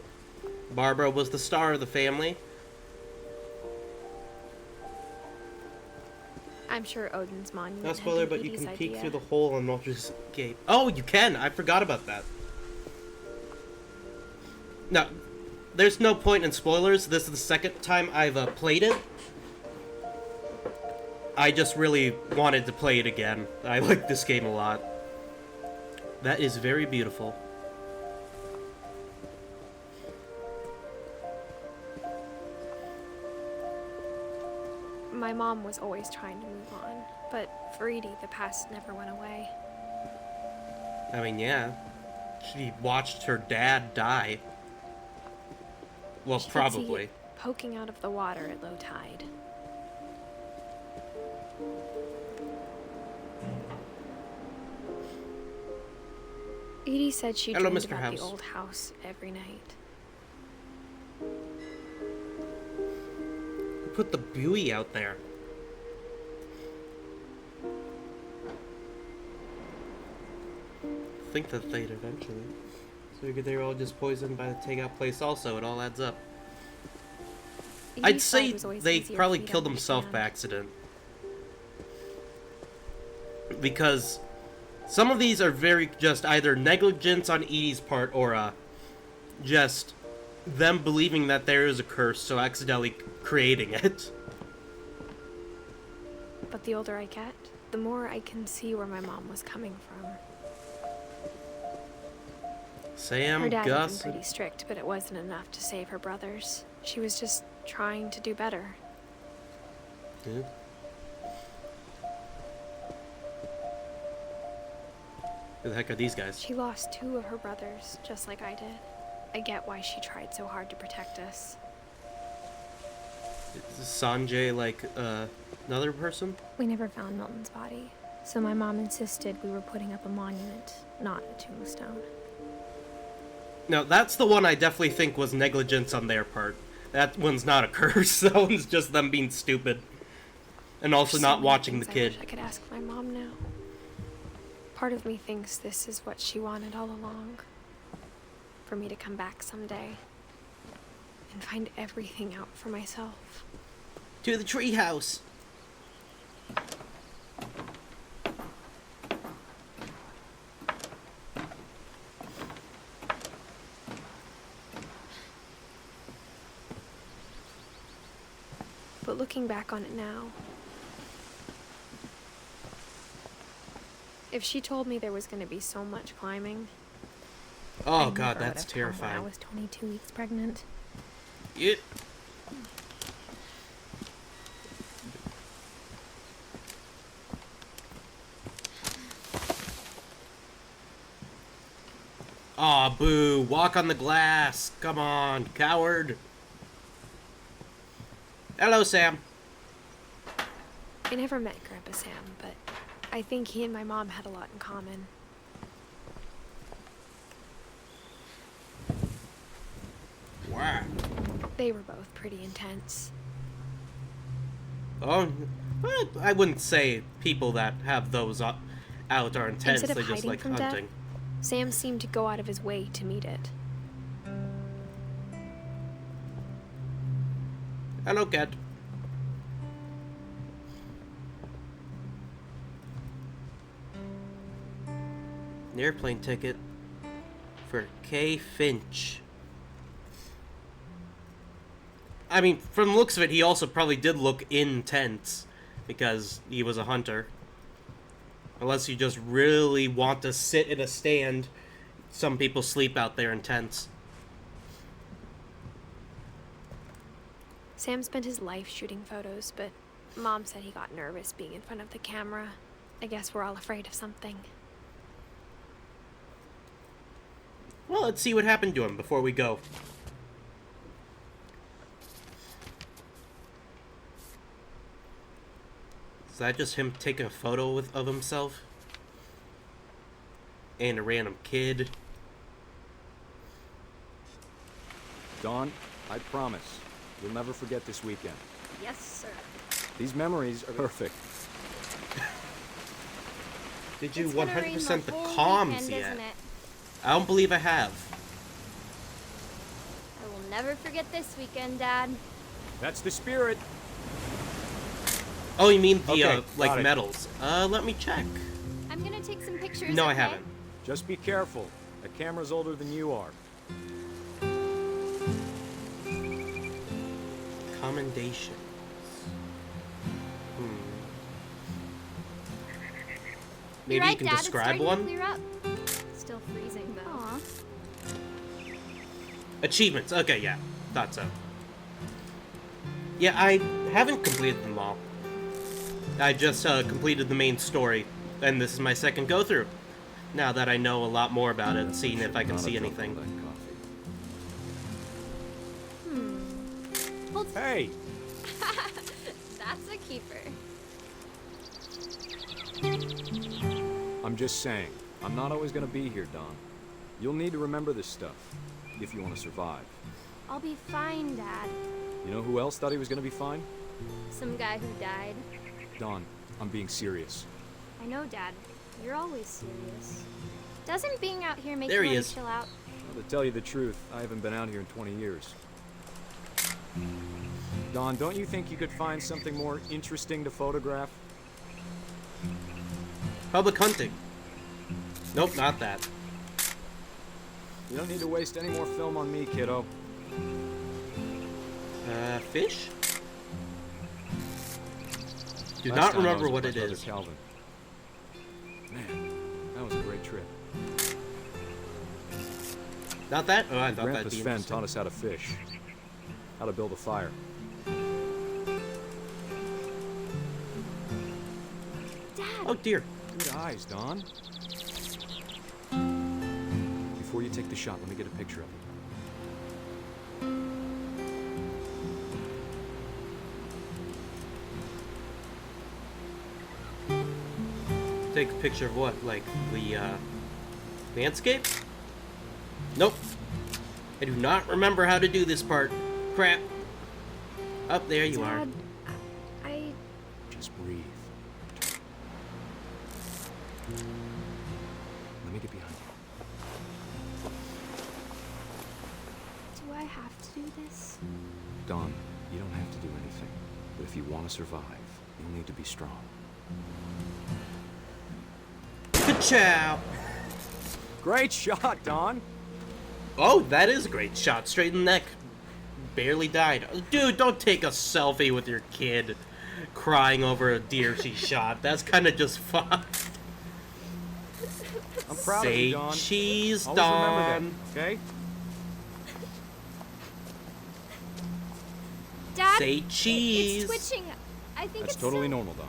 Barbara was the star of the family. I'm sure Odin's monument. No had spoiler, been but you Edie's can peek idea. through the hole on Walter's gate. Oh, you can! I forgot about that. No, there's no point in spoilers. This is the second time I've played it. I just really wanted to play it again. I like this game a lot. That is very beautiful. My mom was always trying to move on, but for Edie, the past never went away. I mean, yeah. She watched her dad die. Well, She could see probably. it poking out of the water at low tide. Edie said she Hello, dreamed Mr. about House. the old house every night. Who put the buoy out there? I think that they'd eventually. So figured they were all just poisoned by the takeout place also. It all adds up. I'd Edie's side say was always they easier probably for me to killed themselves by understand. accident. Because some of these are very just either negligence on Edie's part or just them believing that there is a curse, so accidentally creating it. But the older I get, the more I can see where my mom was coming from. Sam, Her dad had Gus, been pretty strict, but it wasn't enough to save her brothers. She was just trying to do better. Dude. Who the heck are these guys? She lost 2 of her brothers, just like I did. I get why she tried so hard to protect us. Is Sanjay like another person? We never found Milton's body, so my mom insisted we were putting up a monument, not a tombstone. No, that's the one I definitely think was negligence on their part. That one's not a curse. That one's just them being stupid. And also There's not so many watching the things kid. I wish I could ask my mom now. Part of me thinks this is what she wanted all along. For me to come back someday and find everything out for myself. To the treehouse. But looking back on it now, if she told me there was going to be so much climbing, Oh I god, never would that's have come when I terrifying. was 22 weeks pregnant. It. Aw, boo. Walk on the glass. Come on, coward. Hello, Sam. I never met Grandpa Sam, but I think he and my mom had a lot in common. Wow. They were both pretty intense. Oh, well, I wouldn't say people that have those out are intense. Instead of They just hiding like from hunting. death, Sam seemed to go out of his way to meet it. Hello, cat. An airplane ticket for K. Finch. I mean, from the looks of it, he also probably did look intense because he was a hunter. Unless you just really want to sit in a stand. Some people sleep out there in tents. Sam spent his life shooting photos, but Mom said he got nervous being in front of the camera. I guess we're all afraid of something. Well, let's see what happened to him before we go. Is that just him taking a photo of himself? And a random kid? Dawn, I promise, you'll never forget this weekend. Yes, sir. These memories are perfect. Did you It's gonna rain 100% the whole comms weekend, yet? isn't it? I don't believe I have. I will never forget this weekend, Dad. That's the spirit. Oh, you mean the, Okay, like, got it. medals. Let me check. I'm gonna take some pictures. No, I okay? haven't. Just be careful. The camera's older than you are. Commendations. Maybe You're right, you can Dad, describe it's starting one? to clear up. Still freezing though. Aw. Achievements. Okay, yeah. Thought so. Yeah, I haven't completed them all. I just completed the main story, and this is my second go-through. Now that I know a lot more about it and seeing if I can see anything. Hold. Hey! That's a keeper. I'm just saying, I'm not always gonna be here, Don. You'll need to remember this stuff, if you want to survive. I'll be fine, Dad. You know who else thought he was gonna be fine? Some guy who died. Don, I'm being serious. I know, Dad. You're always serious. Doesn't being out here make There you he want is. to chill out? Well, to tell you the truth, I haven't been out here in 20 years. Don, don't you think you could find something more interesting to photograph? Public hunting. Nope, not that. You don't need to waste any more film on me, kiddo. Fish? Do Last not time I remember was what with it my brother is. Calvin. Man, that was a great trip. Not that? Oh, I thought that'd Grandpa be Sven interesting. taught us how to fish, how to build a fire. Dad! Oh dear. Good eyes, Don. Before you take the shot, let me get a picture of it. Take a picture of what? Like the landscape? Nope. I do not remember how to do this part. Crap. Up there you are. Dad, I... Just breathe. Let me get behind you. Do I have to do this? Dawn, you don't have to do anything. But if you want to survive, you'll need to be strong. Ka-chow! Great shot, Dawn! Oh, that is a great shot. Straight in the neck. Barely died. Dude, don't take a selfie with your kid crying over a deer she shot. That's kind of just fun. I'm proud of Say you, Dawn. cheese, Always remember Dawn. that, okay? Dad, Say cheese. it's switching. I think That's it's totally still... normal, Dawn.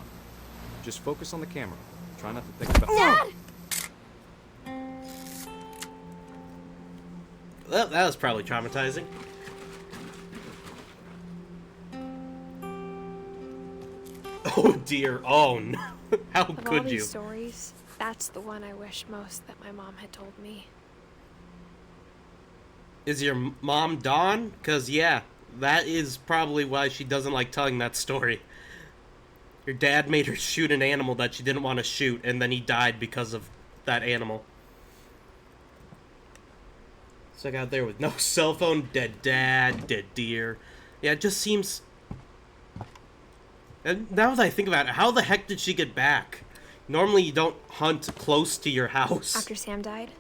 Just focus on the camera. Try not to think about... Dad! Well, that was probably traumatizing. Oh dear. Oh no. How Of all could these you? stories, that's the one I wish most that my mom had told me. Is your mom Dawn? Because, yeah, that is probably why she doesn't like telling that story. Your dad made her shoot an animal that she didn't want to shoot, and then he died because of that animal. Stuck out there with no cell phone, dead dad, dead deer. Yeah, it just seems... And now that I think about it, how the heck did she get back? Normally you don't hunt close to your house. After Sam died,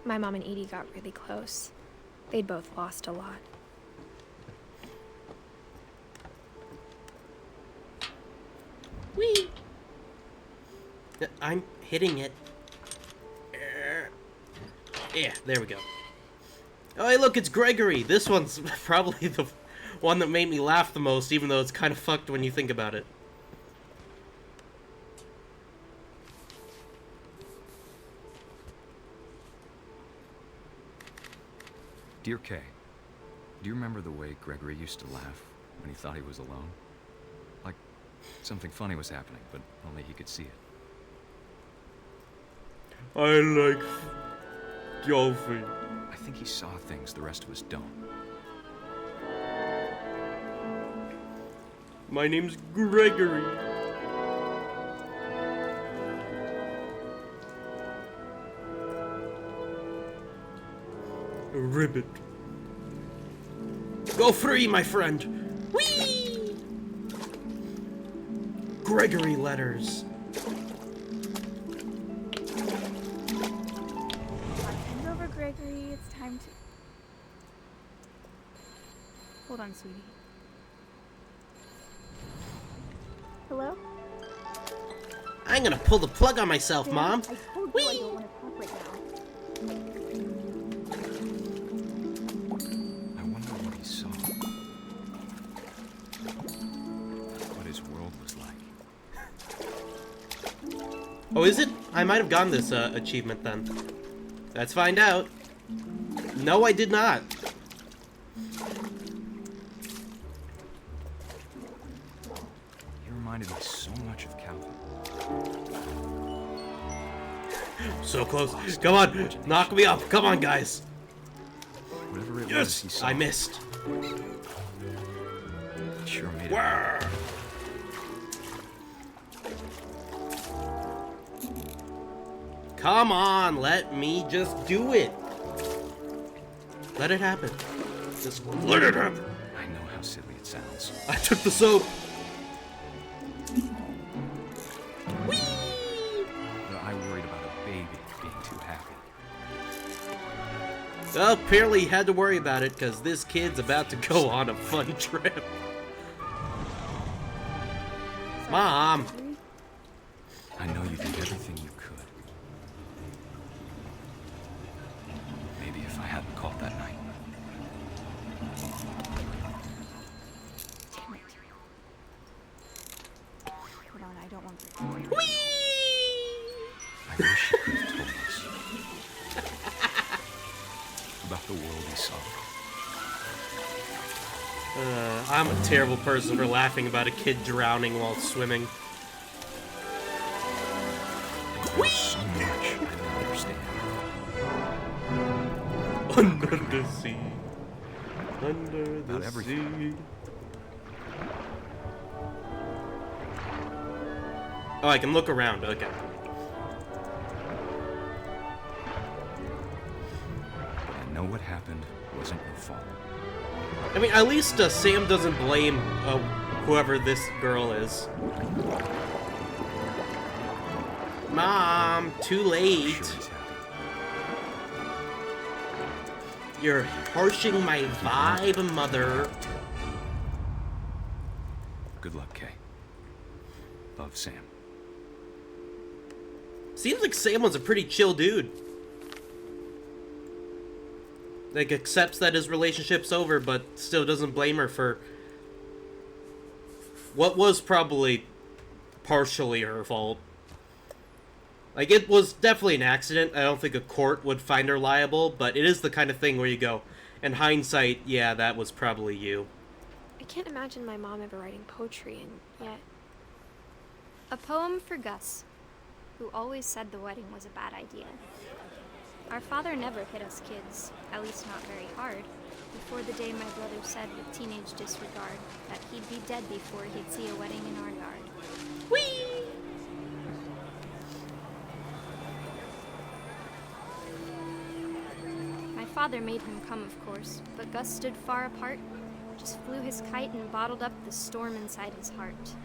my mom and Edie got really close. They'd both lost a lot. Whee! I'm hitting it. Yeah, there we go. Oh, hey, look, it's Gregory. This one's probably the one that made me laugh the most, even though it's kind of fucked when you think about it. Dear Kay, do you remember the way Gregory used to laugh when he thought he was alone? Like something funny was happening, but only he could see it. I like dolphin. I think he saw things the rest of us don't. My name's Gregory. A ribbit. Go free, my friend. Whee! Gregory letters. Hand over, Gregory. It's time to... Hold on, sweetie. Hello? I'm gonna pull the plug on myself, Mom. I told you I don't want to talk right now. I wonder what he saw. What his world was like. Oh, is it? I might have gotten this achievement then. Let's find out. No, I did not. He reminded me so much of Calvin. So close. Come on. Knock me up. Come on, guys. Whatever it was Yes! he saw, I missed. it sure made it. Whirr. Come on, let me just do it. Let it happen. Just let it happen. I know how silly it sounds. I took the soap. But I worried about a baby being too happy. Well, apparently he had to worry about it because this kid's about to go on a fun trip. Mom. I know you did everything you could. Maybe if I hadn't called that night. Damn it. Hold on, I don't want to... I wish you could have told us about the world he saw. I'm a terrible person for laughing about a kid drowning while swimming. There's so much I don't understand. Under the sea. Under the Not everything. sea. Oh, I can look around. Okay. I know what happened wasn't your fault. I mean, at least Sam doesn't blame whoever this girl is. Mom, too I'm late. sure he's happy. You're harshing my vibe, mother. Good luck, Kay. Love, Sam. Seems like Sam was a pretty chill dude. Like, accepts that his relationship's over, but still doesn't blame her for what was probably partially her fault. Like, it was definitely an accident. I don't think a court would find her liable, but it is the kind of thing where you go, in hindsight, yeah, that was probably you. I can't imagine my mom ever writing poetry, and yet... A poem for Gus, who always said the wedding was a bad idea. Our father never hit us kids, at least not very hard, before the day my brother said with teenage disregard that he'd be dead before he'd see a wedding in our yard. Whee! My father made him come, of course, but Gus stood far apart, just flew his kite and bottled up the storm inside his heart.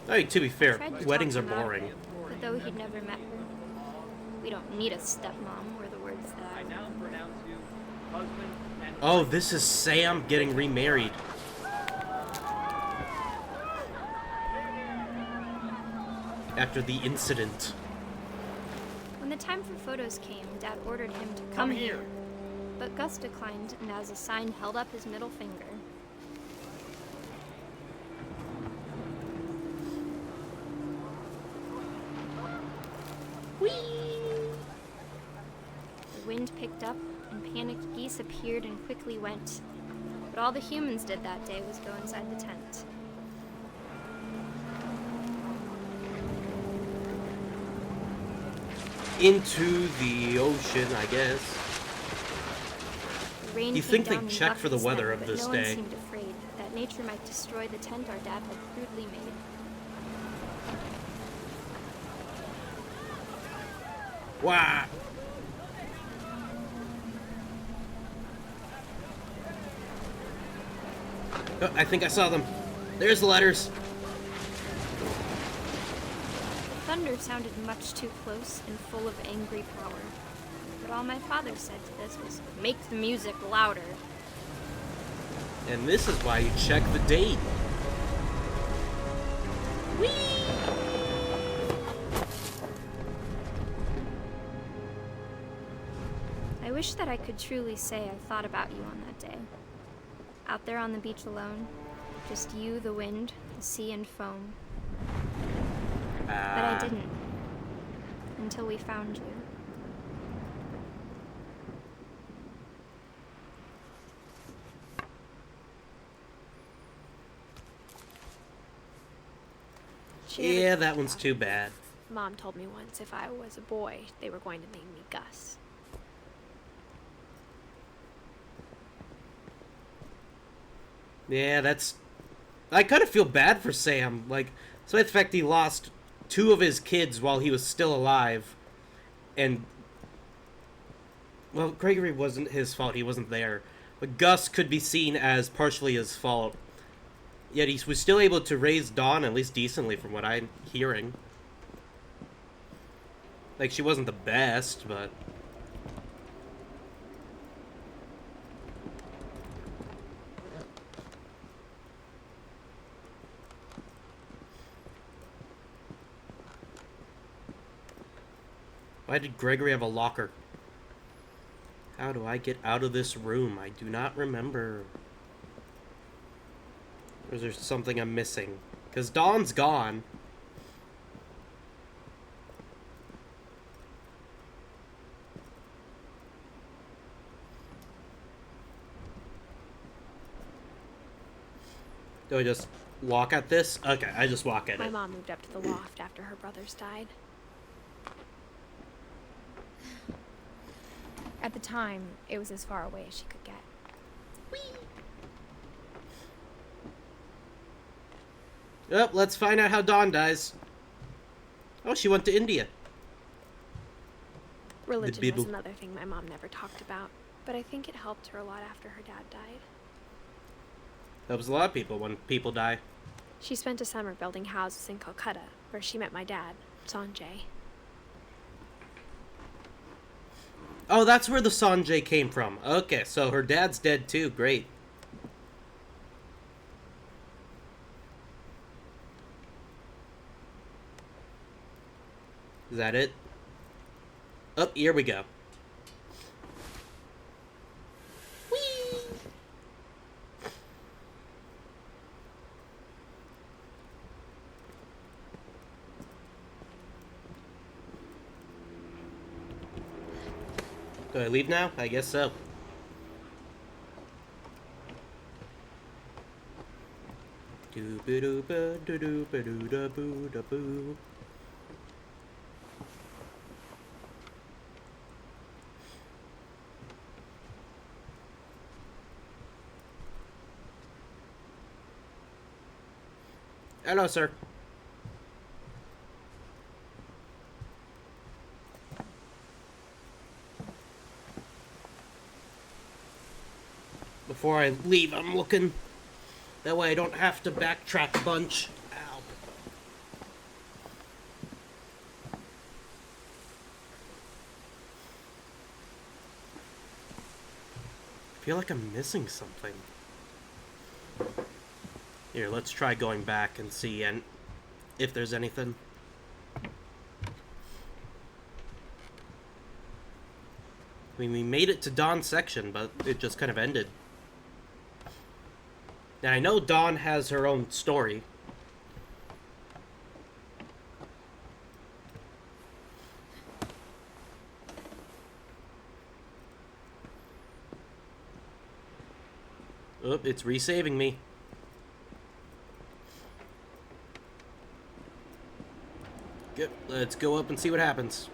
Hey, to be fair, Tried to weddings are talk him out of boring. it, but though he'd never met her, we don't need a stepmom, were the words that I now pronounce you husband and Oh, this is Sam getting remarried. After the incident. When the time for photos came, Dad ordered him to come here. But Gus declined, and as a sign held up his middle finger. The wind picked up, and panicked geese appeared and quickly went. But all the humans did that day was go inside the tent. Into the ocean, I guess. The rain You came think they'd down and check buffed for the us weather then, of but this no day. one seemed afraid that nature might destroy the tent our dad had crudely made. Wow. Oh, I think I saw them. There's the letters. The thunder sounded much too close and full of angry power. But all my father said to this was, "Make the music louder." And this is why you check the date. I wish that I could truly say I thought about you on that day. Out there on the beach alone, just you, the wind, the sea, and foam. But I didn't. Until we found you. Yeah, that one's too bad. Mom told me once if I was a boy, they were going to name me Gus. Yeah, that's... I kind of feel bad for Sam. Like, despite the fact he lost 2 of his kids while he was still alive. And... Well, Gregory wasn't his fault. He wasn't there. But Gus could be seen as partially his fault. Yet he was still able to raise Dawn at least decently from what I'm hearing. Like, she wasn't the best, but... Why did Gregory have a locker? How do I get out of this room? I do not remember. Or is there something I'm missing? Because Dawn's gone. Do I just walk at this? Okay, I just walk at My it. mom moved up to the loft after her brothers died. time, it was as far away as she could get. Oh, let's find out how Dawn dies. Oh, she went to India. Religion was another thing my mom never talked about, but I think it helped her a lot after her dad died. Helps a lot of people when people die. She spent a summer building houses in Calcutta, where she met my dad, Sanjay. Oh, that's where the Sanjay came from. Okay, so her dad's dead too. Great. Is that it? Oh, here we go. Whee! Do I leave now? I guess so. Do-ba-do-ba-do-do-ba-do-da-boo-da-boo. Hello, sir. Before I leave, I'm looking. That way I don't have to backtrack a bunch. Ow. I feel like I'm missing something. Here, let's try going back and see if there's anything. I mean, we made it to Dawn's section, but it just kind of ended. And I know Dawn has her own story. Oh, it's resaving me. Good. Let's go up and see what happens.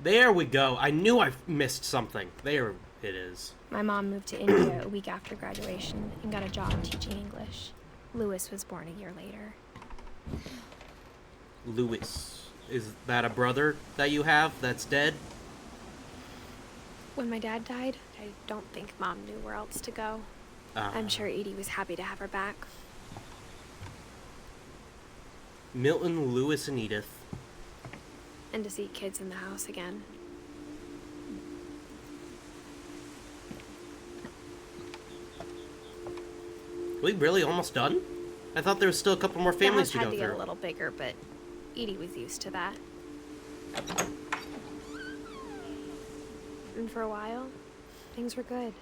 There we go. I knew I missed something. There it is. My mom moved to India a week after graduation and got a job teaching English. Louis was born a year later. Louis. Is that a brother that you have that's dead? When my dad died, I don't think Mom knew where else to go. I'm sure Edie was happy to have her back. Milton, Louis, and Edith. And to see kids in the house again. Are we really almost done? I thought there was still a couple more families to the go house had to through. get a little bigger, but Edie was used to that. And for a while, things were good.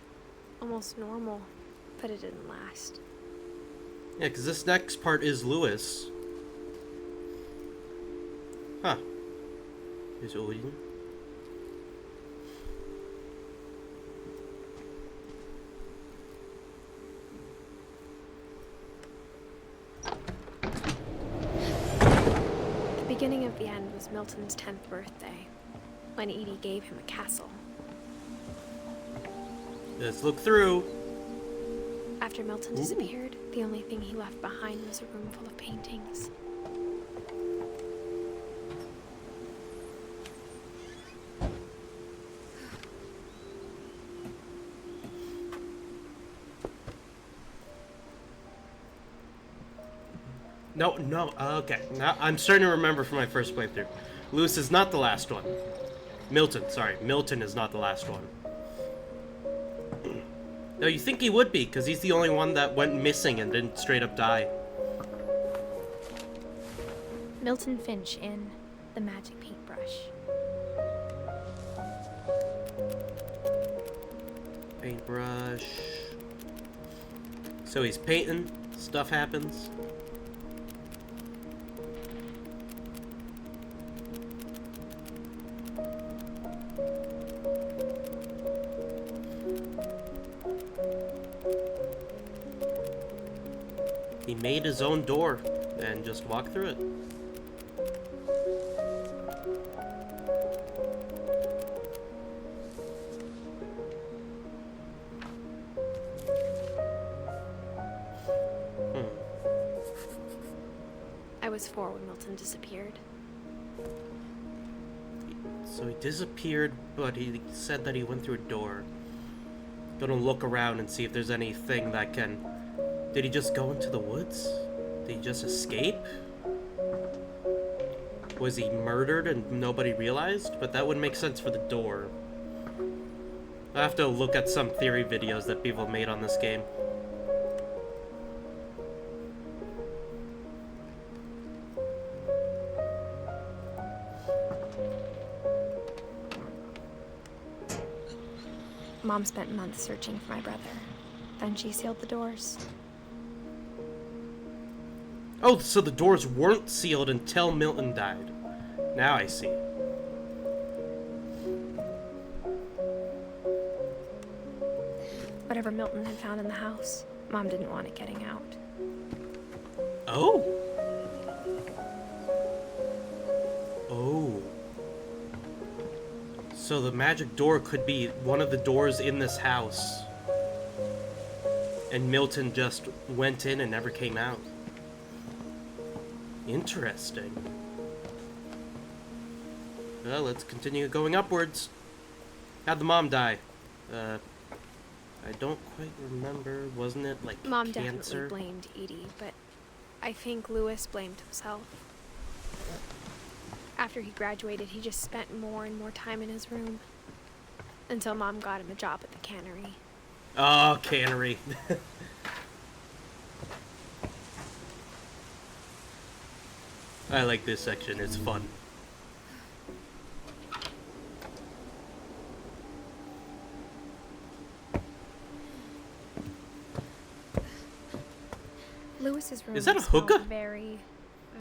Almost normal, but it didn't last. Yeah, because this next part is Louis. Huh. Is Odin? The beginning of the end was Milton's 10th birthday, when Edie gave him a castle. Let's look through. After Milton disappeared, the only thing he left behind was a room full of paintings. No, okay. Now I'm starting to remember from my first playthrough. Louis is not the last one. Milton is not the last one. No, you think he would be, because he's the only one that went missing and didn't straight up die. Milton Finch in The Magic Paintbrush. Paintbrush. So he's painting, stuff happens. He made his own door and just walked through it. I was 4 when Milton disappeared. So he disappeared, but he said that he went through a door. Gonna look around and see if there's anything that can... Did he just go into the woods? Did he just escape? Was he murdered and nobody realized? But that wouldn't make sense for the door. I have to look at some theory videos that people made on this game. Mom spent months searching for my brother. Then she sealed the doors. Oh, so the doors weren't sealed until Milton died. Now I see. Whatever Milton had found in the house, Mom didn't want it getting out. Oh. Oh. So the magic door could be one of the doors in this house. And Milton just went in and never came out. Interesting. Well, let's continue going upwards. How'd the mom die? I don't quite remember. Wasn't it like Mom cancer? definitely blamed Edie, but I think Lewis blamed himself. After he graduated, he just spent more and more time in his room. Until Mom got him a job at the cannery. Oh, cannery. I like this section, it's fun. Lewis's room Is that a smelled hookah? very,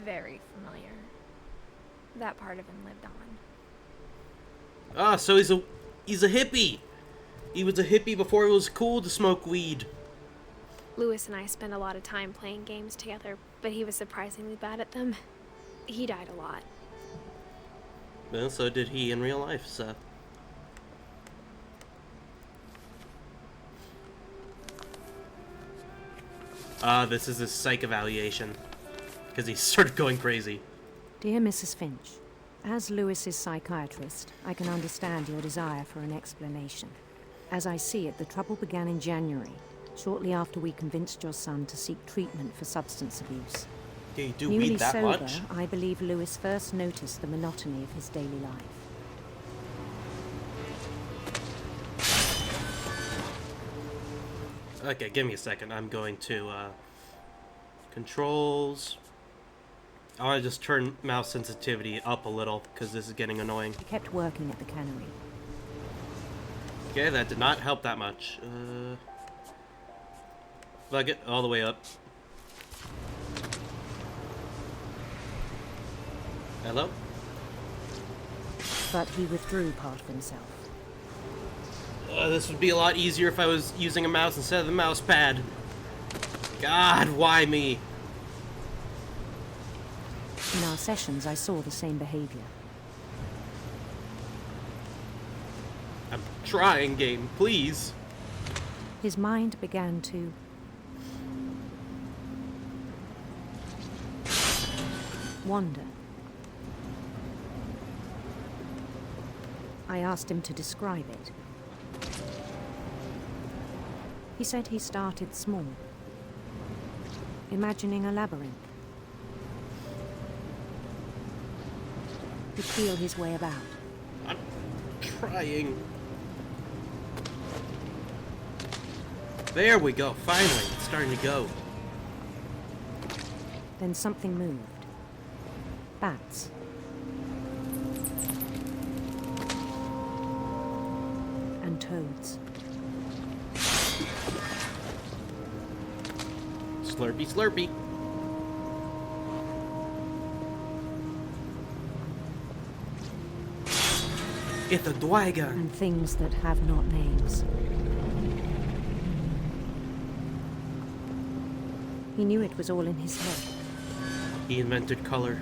very familiar. That part of him lived on. Ah, so he's a hippie. He was a hippie before it was cool to smoke weed. Lewis and I spent a lot of time playing games together, but he was surprisingly bad at them. He died a lot. Well, so did he in real life, so. This is his psych evaluation. Because he started going crazy. Dear Mrs. Finch, as Lewis's psychiatrist, I can understand your desire for an explanation. As I see it, the trouble began in January, shortly after we convinced your son to seek treatment for substance abuse. Do you do Newly weed that sober, much? I believe Lewis first noticed the monotony of his daily life. Okay, give me a second. I'm going to, controls. I want to just turn mouse sensitivity up a little, because this is getting annoying. He kept working at the cannery. Okay, that did not help that much. Plug it all the way up. Hello? But he withdrew part of himself. This would be a lot easier if I was using a mouse instead of the mouse pad. God, why me? In our sessions, I saw the same behavior. I'm trying, game, please. His mind began to wander. I asked him to describe it. He said he started small, imagining a labyrinth. He'd feel his way about. I'm trying. There we go, finally, it's starting to go. Then something moved. Bats. And toads. Slurpy, slurpy. It's a dragon. And things that have not names. He knew it was all in his head. He invented color.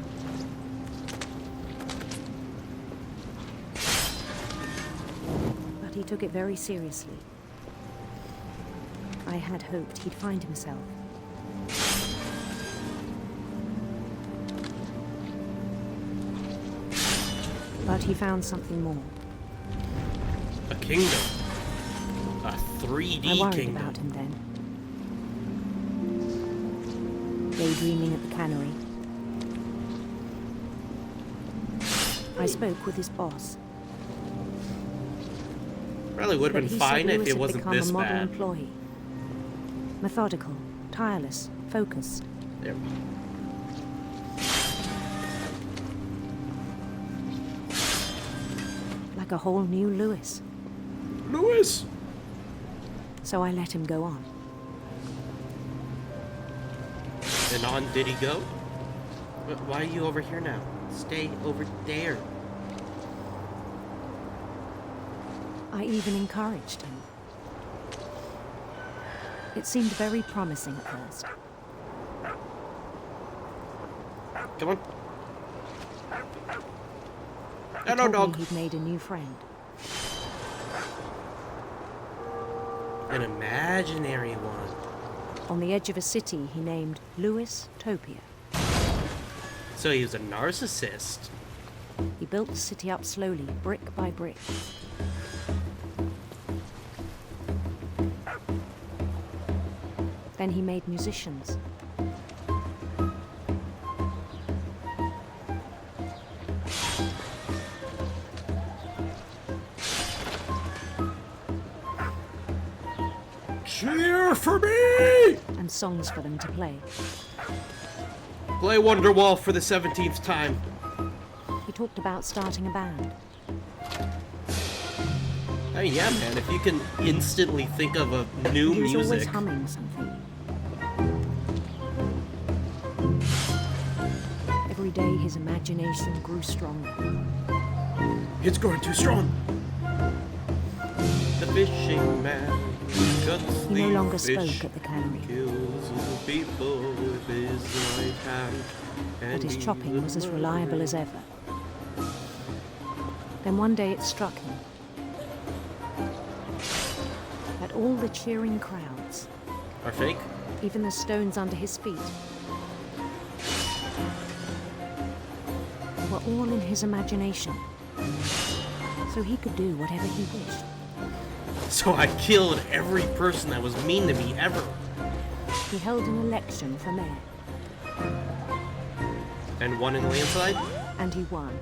But he took it very seriously. I had hoped he'd find himself. But he found something more. A kingdom. A 3D I worried kingdom. about him then. Daydreaming at the cannery. I spoke with his boss. Probably would have But been he said fine if Lewis it had wasn't become this a model bad. employee. Methodical, tireless, focused. There we go. Like a whole new Lewis. Lewis! So I let him go on. And on did he go? Why are you over here now? Stay over there. I even encouraged him. It seemed very promising at first. Come on. He Hello, told dog. me he'd made a new friend. An imaginary one. On the edge of a city he named Lewis Topia. So he was a narcissist. He built the city up slowly, brick by brick. Then he made musicians. Cheer for me! And songs for them to play. Play Wonderwall for the 17th time. He talked about starting a band. Oh yeah, man, if you can instantly think of a new He was always music. humming something. Every day his imagination grew stronger. It's growing too strong. The fishing man cuts He the no longer fish, spoke at the cannery. kills the people with his right hand. But his he chopping was as will reliable as ever. Then one day it struck him that all the cheering crowds, Are fake? even the stones under his feet, were all in his imagination. So he could do whatever he wished. So I killed every person that was mean to me ever. He held an election for mayor, And won in landslide? and he won.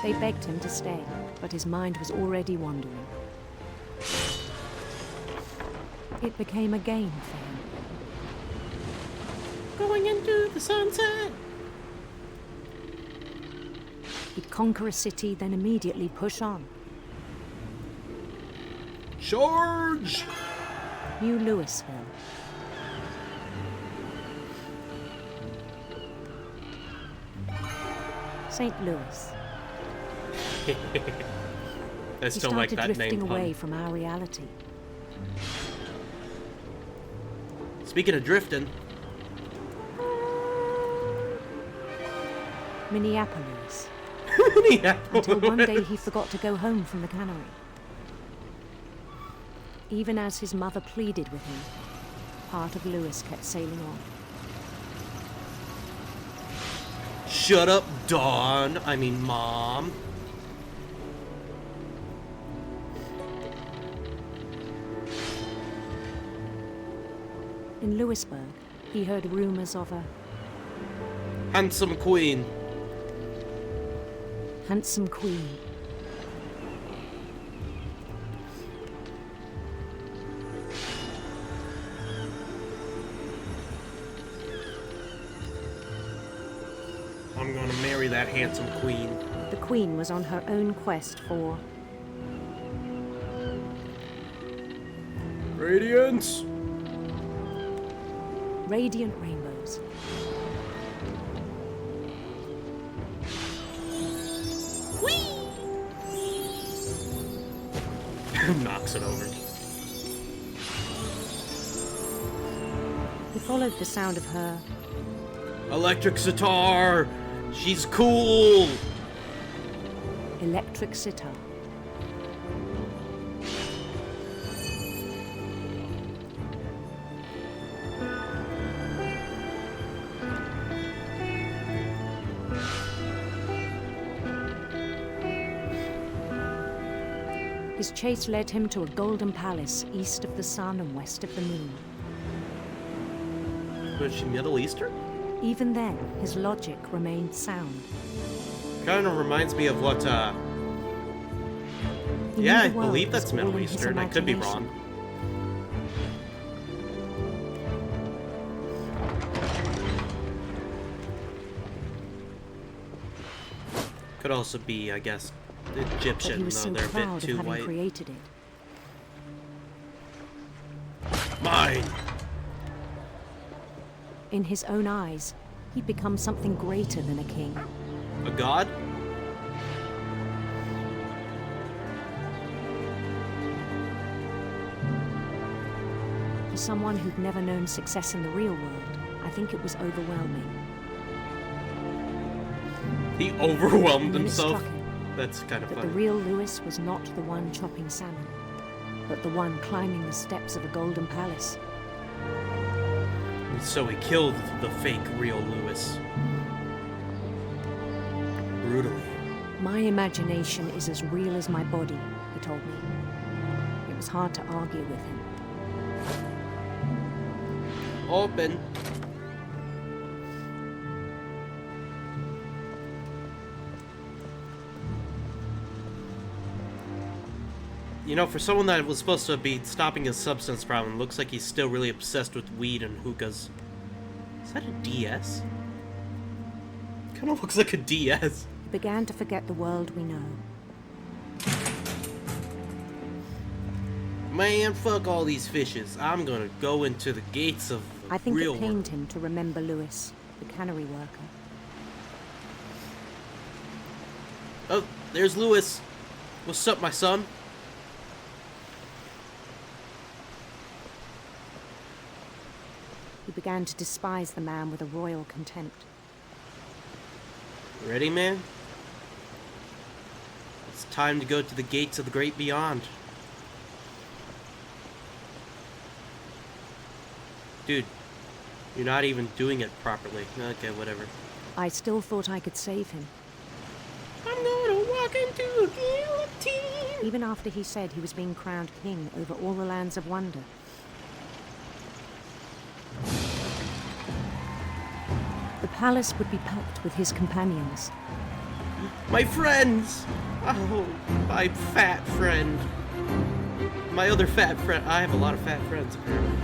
They begged him to stay, but his mind was already wandering. It became a game for him. Going into the sunset. He'd conquer a city, then immediately push on. Charge! New Louisville. St. Louis. I He still like started that drifting name away pun. from our reality. Speaking of drifting, Minneapolis. Minneapolis. Until one day he forgot to go home from the cannery. Even as his mother pleaded with him, part of Lewis kept sailing on. Shut up, Dawn. I mean, Mom. In Lewisburg, he heard rumors of a Handsome queen. handsome queen. I'm gonna marry that handsome queen. The queen was on her own quest for Radiance! radiant rainbows. Knocks it over. followed the sound of her. Electric sitar! She's cool! Electric sitar. His chase led him to a golden palace east of the sun and west of the moon. Was she Middle Eastern? Even then, his logic remained sound. Kind of reminds me of what, He yeah, I knew the world believe was that's all Middle in his Eastern. I could be imagination. wrong. Could also be, I guess, But he Egyptian, was though so they're a proud bit of too having white. created it. Mine! In his own eyes, he'd become something greater than a king. A god? For someone who'd never known success in the real world, I think it was overwhelming. He overwhelmed And then it himself. struck him That's kind of that funny. the real Lewis was not the one chopping salmon, but the one climbing the steps of a golden palace. And so he killed the fake real Lewis. Brutally. My imagination is as real as my body, he told me. It was hard to argue with him. Open. You know, for someone that was supposed to be stopping his substance problem, looks like he's still really obsessed with weed and hookahs. Is that a DS? Kind of looks like a DS. He began to forget the world we know. Man, fuck all these fishes. I'm gonna go into the gates of the I think real it pained world. him to remember Lewis, the cannery worker. Oh, there's Lewis. What's up, my son? He began to despise the man with a royal contempt. Ready, man? It's time to go to the gates of the great beyond. Dude, you're not even doing it properly. Okay, whatever. I still thought I could save him. I'm gonna walk into a guillotine. Even after he said he was being crowned king over all the lands of wonder. The palace would be packed with his companions. My friends! Oh, my fat friend. My other fat friend. I have a lot of fat friends, apparently.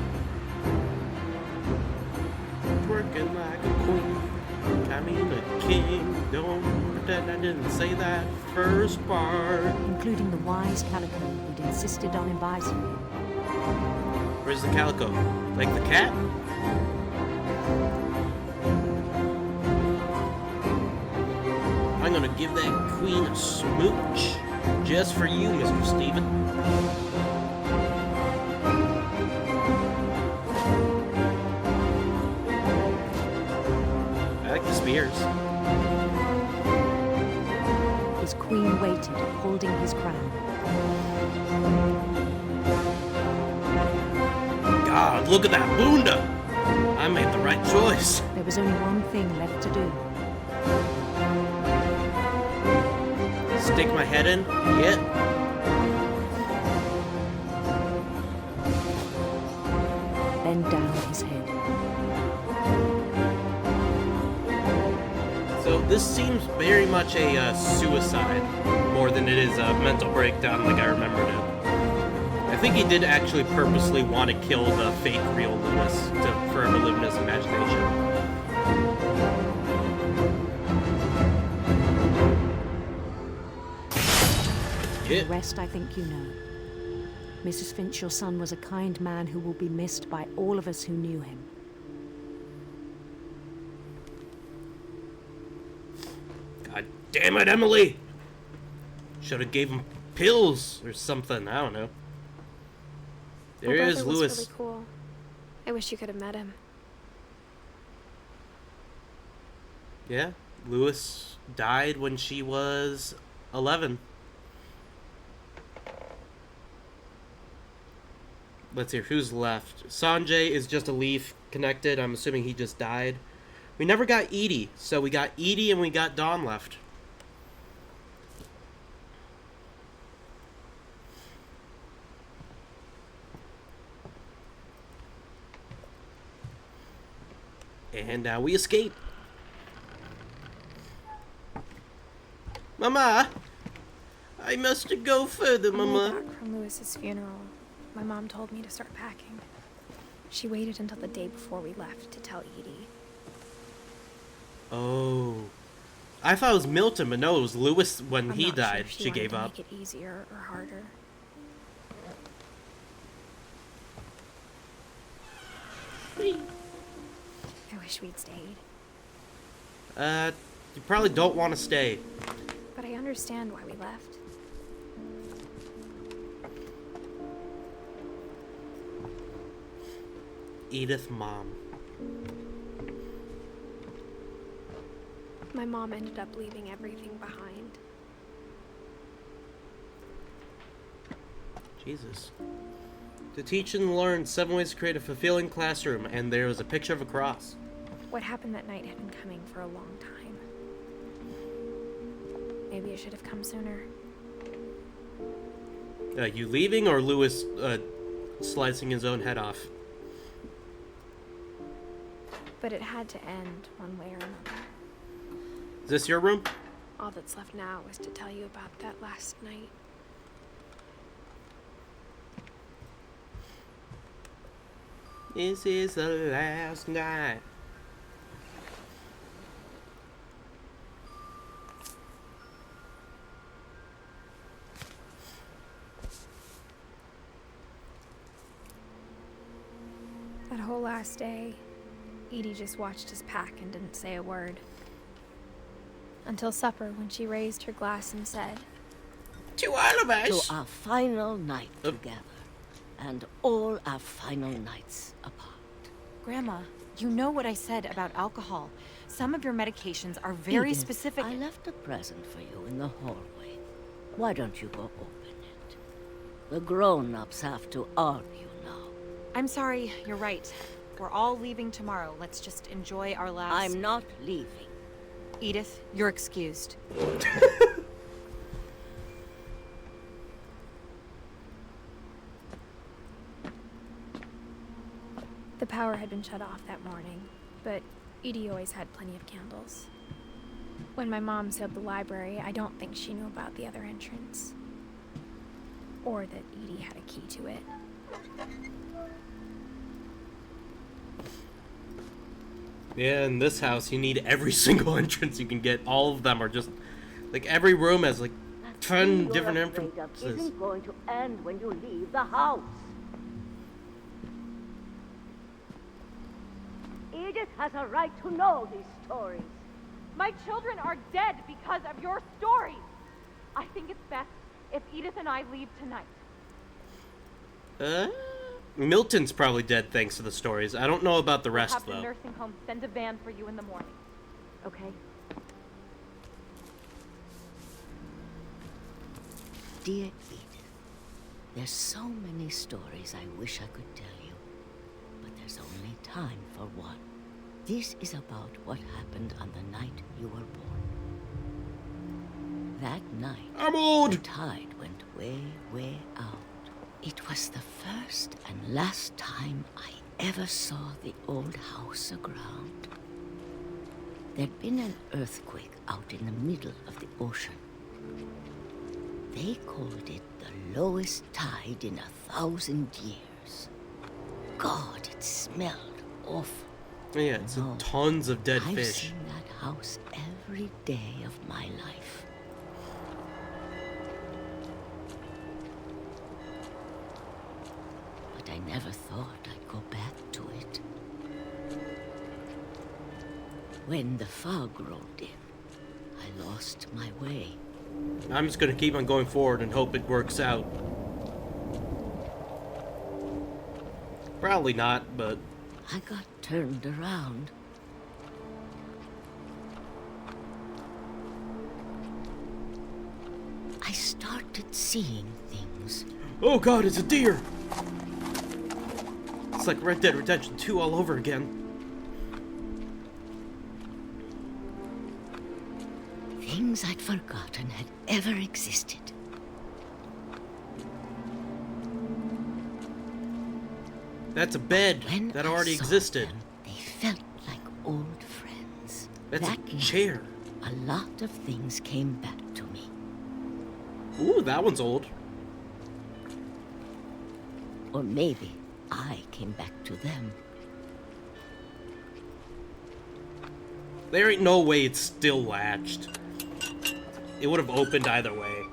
Twerking like a queen. I mean a king. Don't pretend I didn't say that first part. Including the wise Calico who'd insisted on inviting him. Where's the calico? Like the cat? I'm gonna give that queen a smooch. Just for you, Mr. Steven. I like the spears. His queen waited, holding his crown. God, look at that bunda! I made the right choice. There was only one thing left to do. Stick my head in? Yet. Bend down his head. So this seems very much a suicide, more than it is a mental breakdown like I remembered it. I think he did actually purposely want to kill the fake real Lewis to further live in his imagination. The rest I think you know. Mrs. Finch, your son was a kind man who will be missed by all of us who knew him. God damn it, Emily! Should have gave him pills or something. I don't know. There My is brother was Lewis. really cool. I wish you could have met him. Yeah, Lewis died when she was 11. Let's see, who's left? Sanjay is just a leaf connected. I'm assuming he just died. We never got Edie, so we got Edie and we got Dawn left. And now we escape. Mama! I must go further, On the way Mama. back from Lewis's funeral, my mom told me to start packing. She waited until the day before we left to tell Edie. Oh. I thought it was Milton, but no, it was Lewis when I'm he not sure died. if She wanted gave to up. Make it easier or harder. I wish we'd stayed. You probably don't want to stay. But I understand why we left. Edith mom. My mom ended up leaving everything behind. Jesus. To teach and learn 7 ways to create a fulfilling classroom, and there was a picture of a cross. What happened that night had been coming for a long time. Maybe it should have come sooner. You leaving or Lewis slicing his own head off? But it had to end one way or another. Is this your room? All that's left now is to tell you about that last night. This is the last night. That whole last day, Edie just watched us pack and didn't say a word. Until supper, when she raised her glass and said, "To all of us!" To our final night together, and all our final nights apart. Grandma, you know what I said about alcohol. Some of your medications are very Edith, specific. I left a present for you in the hallway. Why don't you go open it? The grown-ups have to argue now. I'm sorry, you're right. We're all leaving tomorrow. Let's just enjoy our last... I'm not leaving. Edith, you're excused. The power had been shut off that morning, but Edie always had plenty of candles. When my mom sealed the library, I don't think she knew about the other entrance. Or that Edie had a key to it. Yeah, in this house, you need every single entrance you can get. All of them are just... Like, every room has, like, 10 different entrances. Isn't going to end when you leave the house. Edith has a right to know these stories. My children are dead because of your stories. I think it's best if Edith and I leave tonight. Milton's probably dead thanks to the stories. I don't know about the rest, Have the though. nursing home send a van for you in the morning. Okay? Dear Edith, there's so many stories I wish I could tell you, but there's only time for one. This is about what happened on the night you were born. That night, I'm old. The tide went way, way out. It was the first and last time I ever saw the old house aground. There'd been an earthquake out in the middle of the ocean. They called it the lowest tide in 1,000 years. God, it smelled awful. Yeah, it's tons of dead I've fish. seen that house every day of my life. But I never thought I'd go back to it. When the fog rolled in, I lost my way. I'm just gonna keep on going forward and hope it works out. Probably not, but... I got turned around. I started seeing things. Oh god, it's a deer! It's like Red Dead Redemption 2 all over again. Things I'd forgotten had ever existed. That's a bed When that I already saw existed. them, they felt like old friends. That's that a chair. night, a lot of things came back to me. Ooh, that one's old. Or maybe I came back to them. There ain't no way it's still latched. It would have opened either way.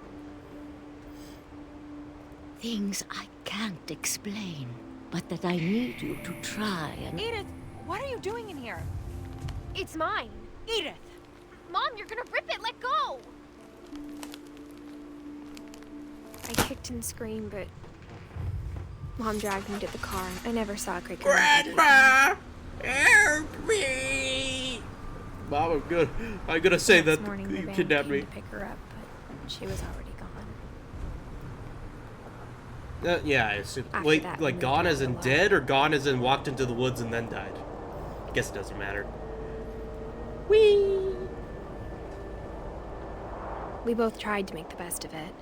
Things I can't explain, but that I need you to try and... Edith, what are you doing in here? It's mine. Edith! Mom, you're gonna rip it! Let go! I kicked and screamed, but Mom dragged me to the car. I never saw Greg. Grandma! Help me! Mom, I'm gonna say that you kidnapped me. To pick her up, but she was already gone. Yeah, I assume. After Wait, that, like we gone moved as in out dead, or gone as in walked into the woods and then died? Guess it doesn't matter. Whee! We both tried to make the best of it.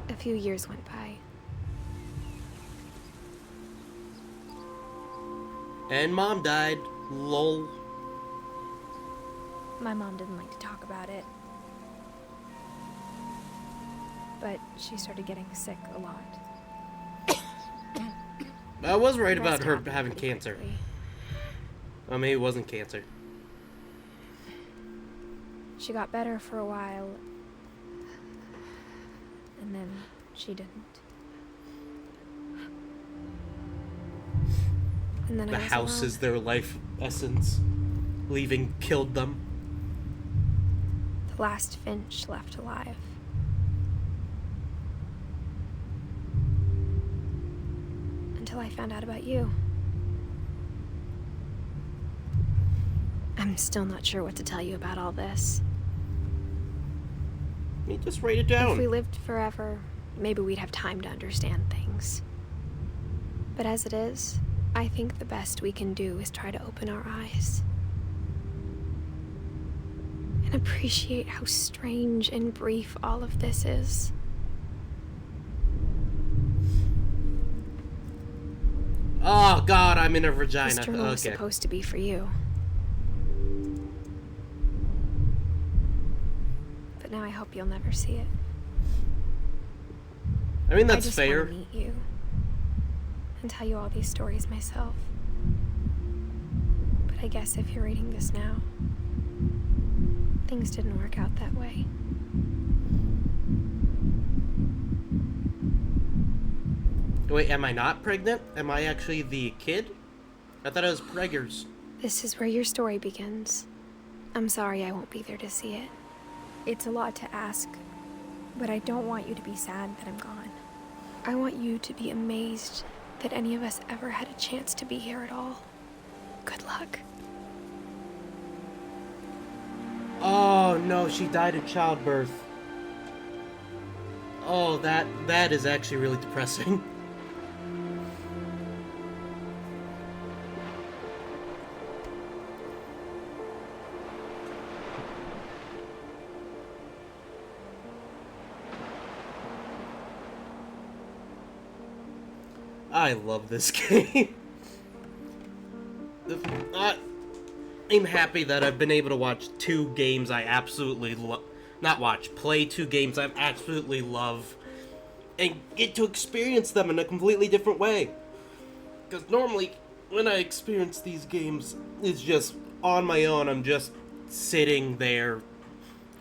A few years went by. And Mom died. Lol. My mom didn't like to talk about it. But she started getting sick a lot. I was right The about rest her happened having pretty cancer. quickly. Well, maybe it wasn't cancer. She got better for a while, and then she didn't. And then The I was house alone. is their life essence. Leaving killed them. The last Finch left alive. Until I found out about you. I'm still not sure what to tell you about all this. You just write it down. If we lived forever, maybe we'd have time to understand things. But as it is, I think the best we can do is try to open our eyes. And appreciate how strange and brief all of this is. Oh god, I'm in a vagina. This journal was Okay. supposed to be for you. But now I hope you'll never see it. I mean, I that's just fair. want to meet you and tell you all these stories myself. But I guess if you're reading this now, things didn't work out that way. Wait, am I not pregnant? Am I actually the kid? I thought I was preggers. This is where your story begins. I'm sorry I won't be there to see it. It's a lot to ask, but I don't want you to be sad that I'm gone. I want you to be amazed that any of us ever had a chance to be here at all. Good luck. Oh no, she died in childbirth. Oh, that is actually really depressing. I love this game. I'm happy that I've been able to watch two games I absolutely love. Not watch, play two games I absolutely love. And get to experience them in a completely different way. Because normally, when I experience these games, it's just on my own. I'm just sitting there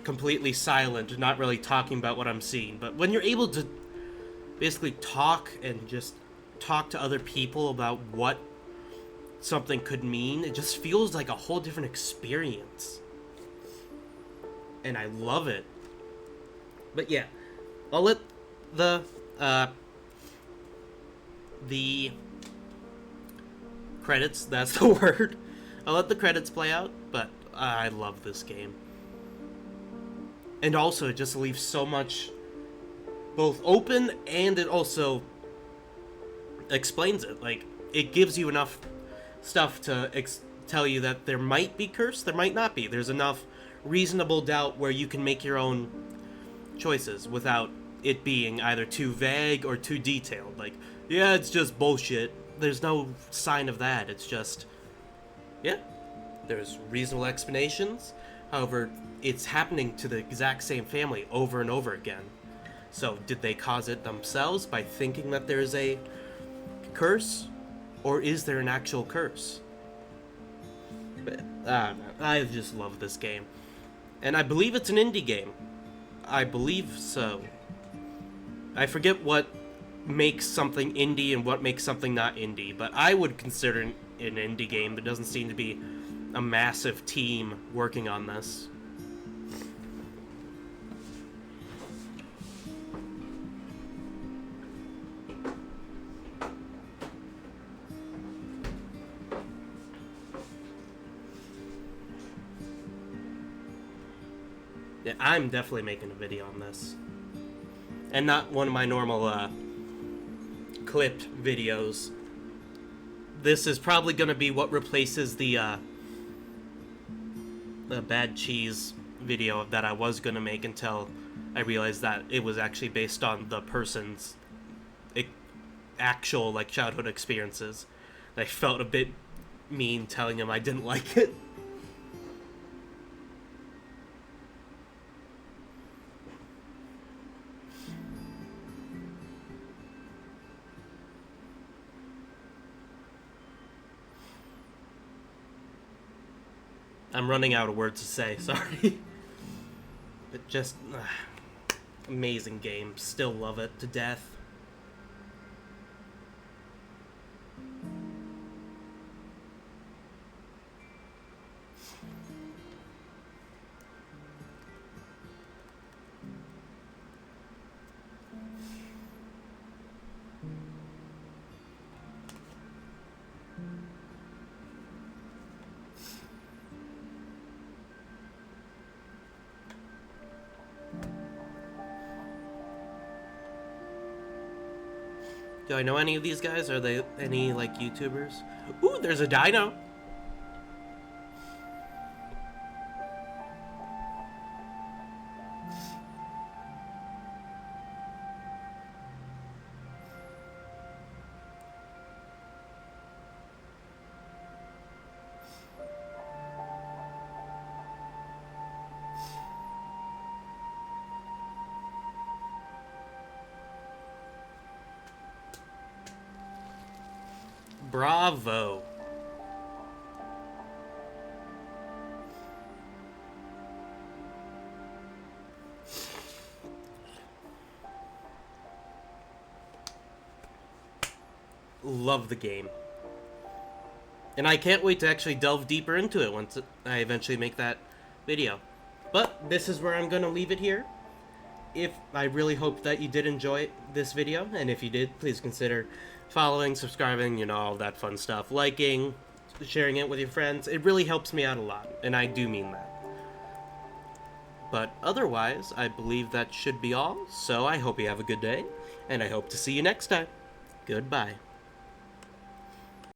completely silent, not really talking about what I'm seeing. But when you're able to basically talk and just talk to other people about what something could mean, it just feels like a whole different experience. And I love it. But yeah, I'll let the credits, that's the word. I'll let the credits play out, but I love this game. And also, it just leaves so much both open, and it also explains it. Like, it gives you enough stuff to tell you that there might be curse, there might not be. There's enough reasonable doubt where you can make your own choices without it being either too vague or too detailed. Like, yeah, it's just bullshit. There's no sign of that. It's just, yeah, there's reasonable explanations. However, it's happening to the exact same family over and over again. So, did they cause it themselves by thinking that there's a curse? Or is there an actual curse? But, I just love this game. And I believe it's an indie game. I believe so. I forget what makes something indie and what makes something not indie, but I would consider it an indie game. There doesn't seem to be a massive team working on this. Yeah, I'm definitely making a video on this. And not one of my normal, clipped videos. This is probably gonna be what replaces the bad cheese video that I was gonna make until I realized that it was actually based on the person's actual, like, childhood experiences. I felt a bit mean telling him I didn't like it. I'm running out of words to say, sorry. But just, amazing game. Still love it to death. Do I know any of these guys? Are they any, like, YouTubers? Ooh, there's a dino! Bravo. Love the game. And I can't wait to actually delve deeper into it once I eventually make that video. But this is where I'm going to leave it here. I really hope that you did enjoy this video, and if you did, please consider following, subscribing, you know, all that fun stuff, liking, sharing it with your friends. It really helps me out a lot, and I do mean that. But otherwise, I believe that should be all, so I hope you have a good day, and I hope to see you next time. Goodbye.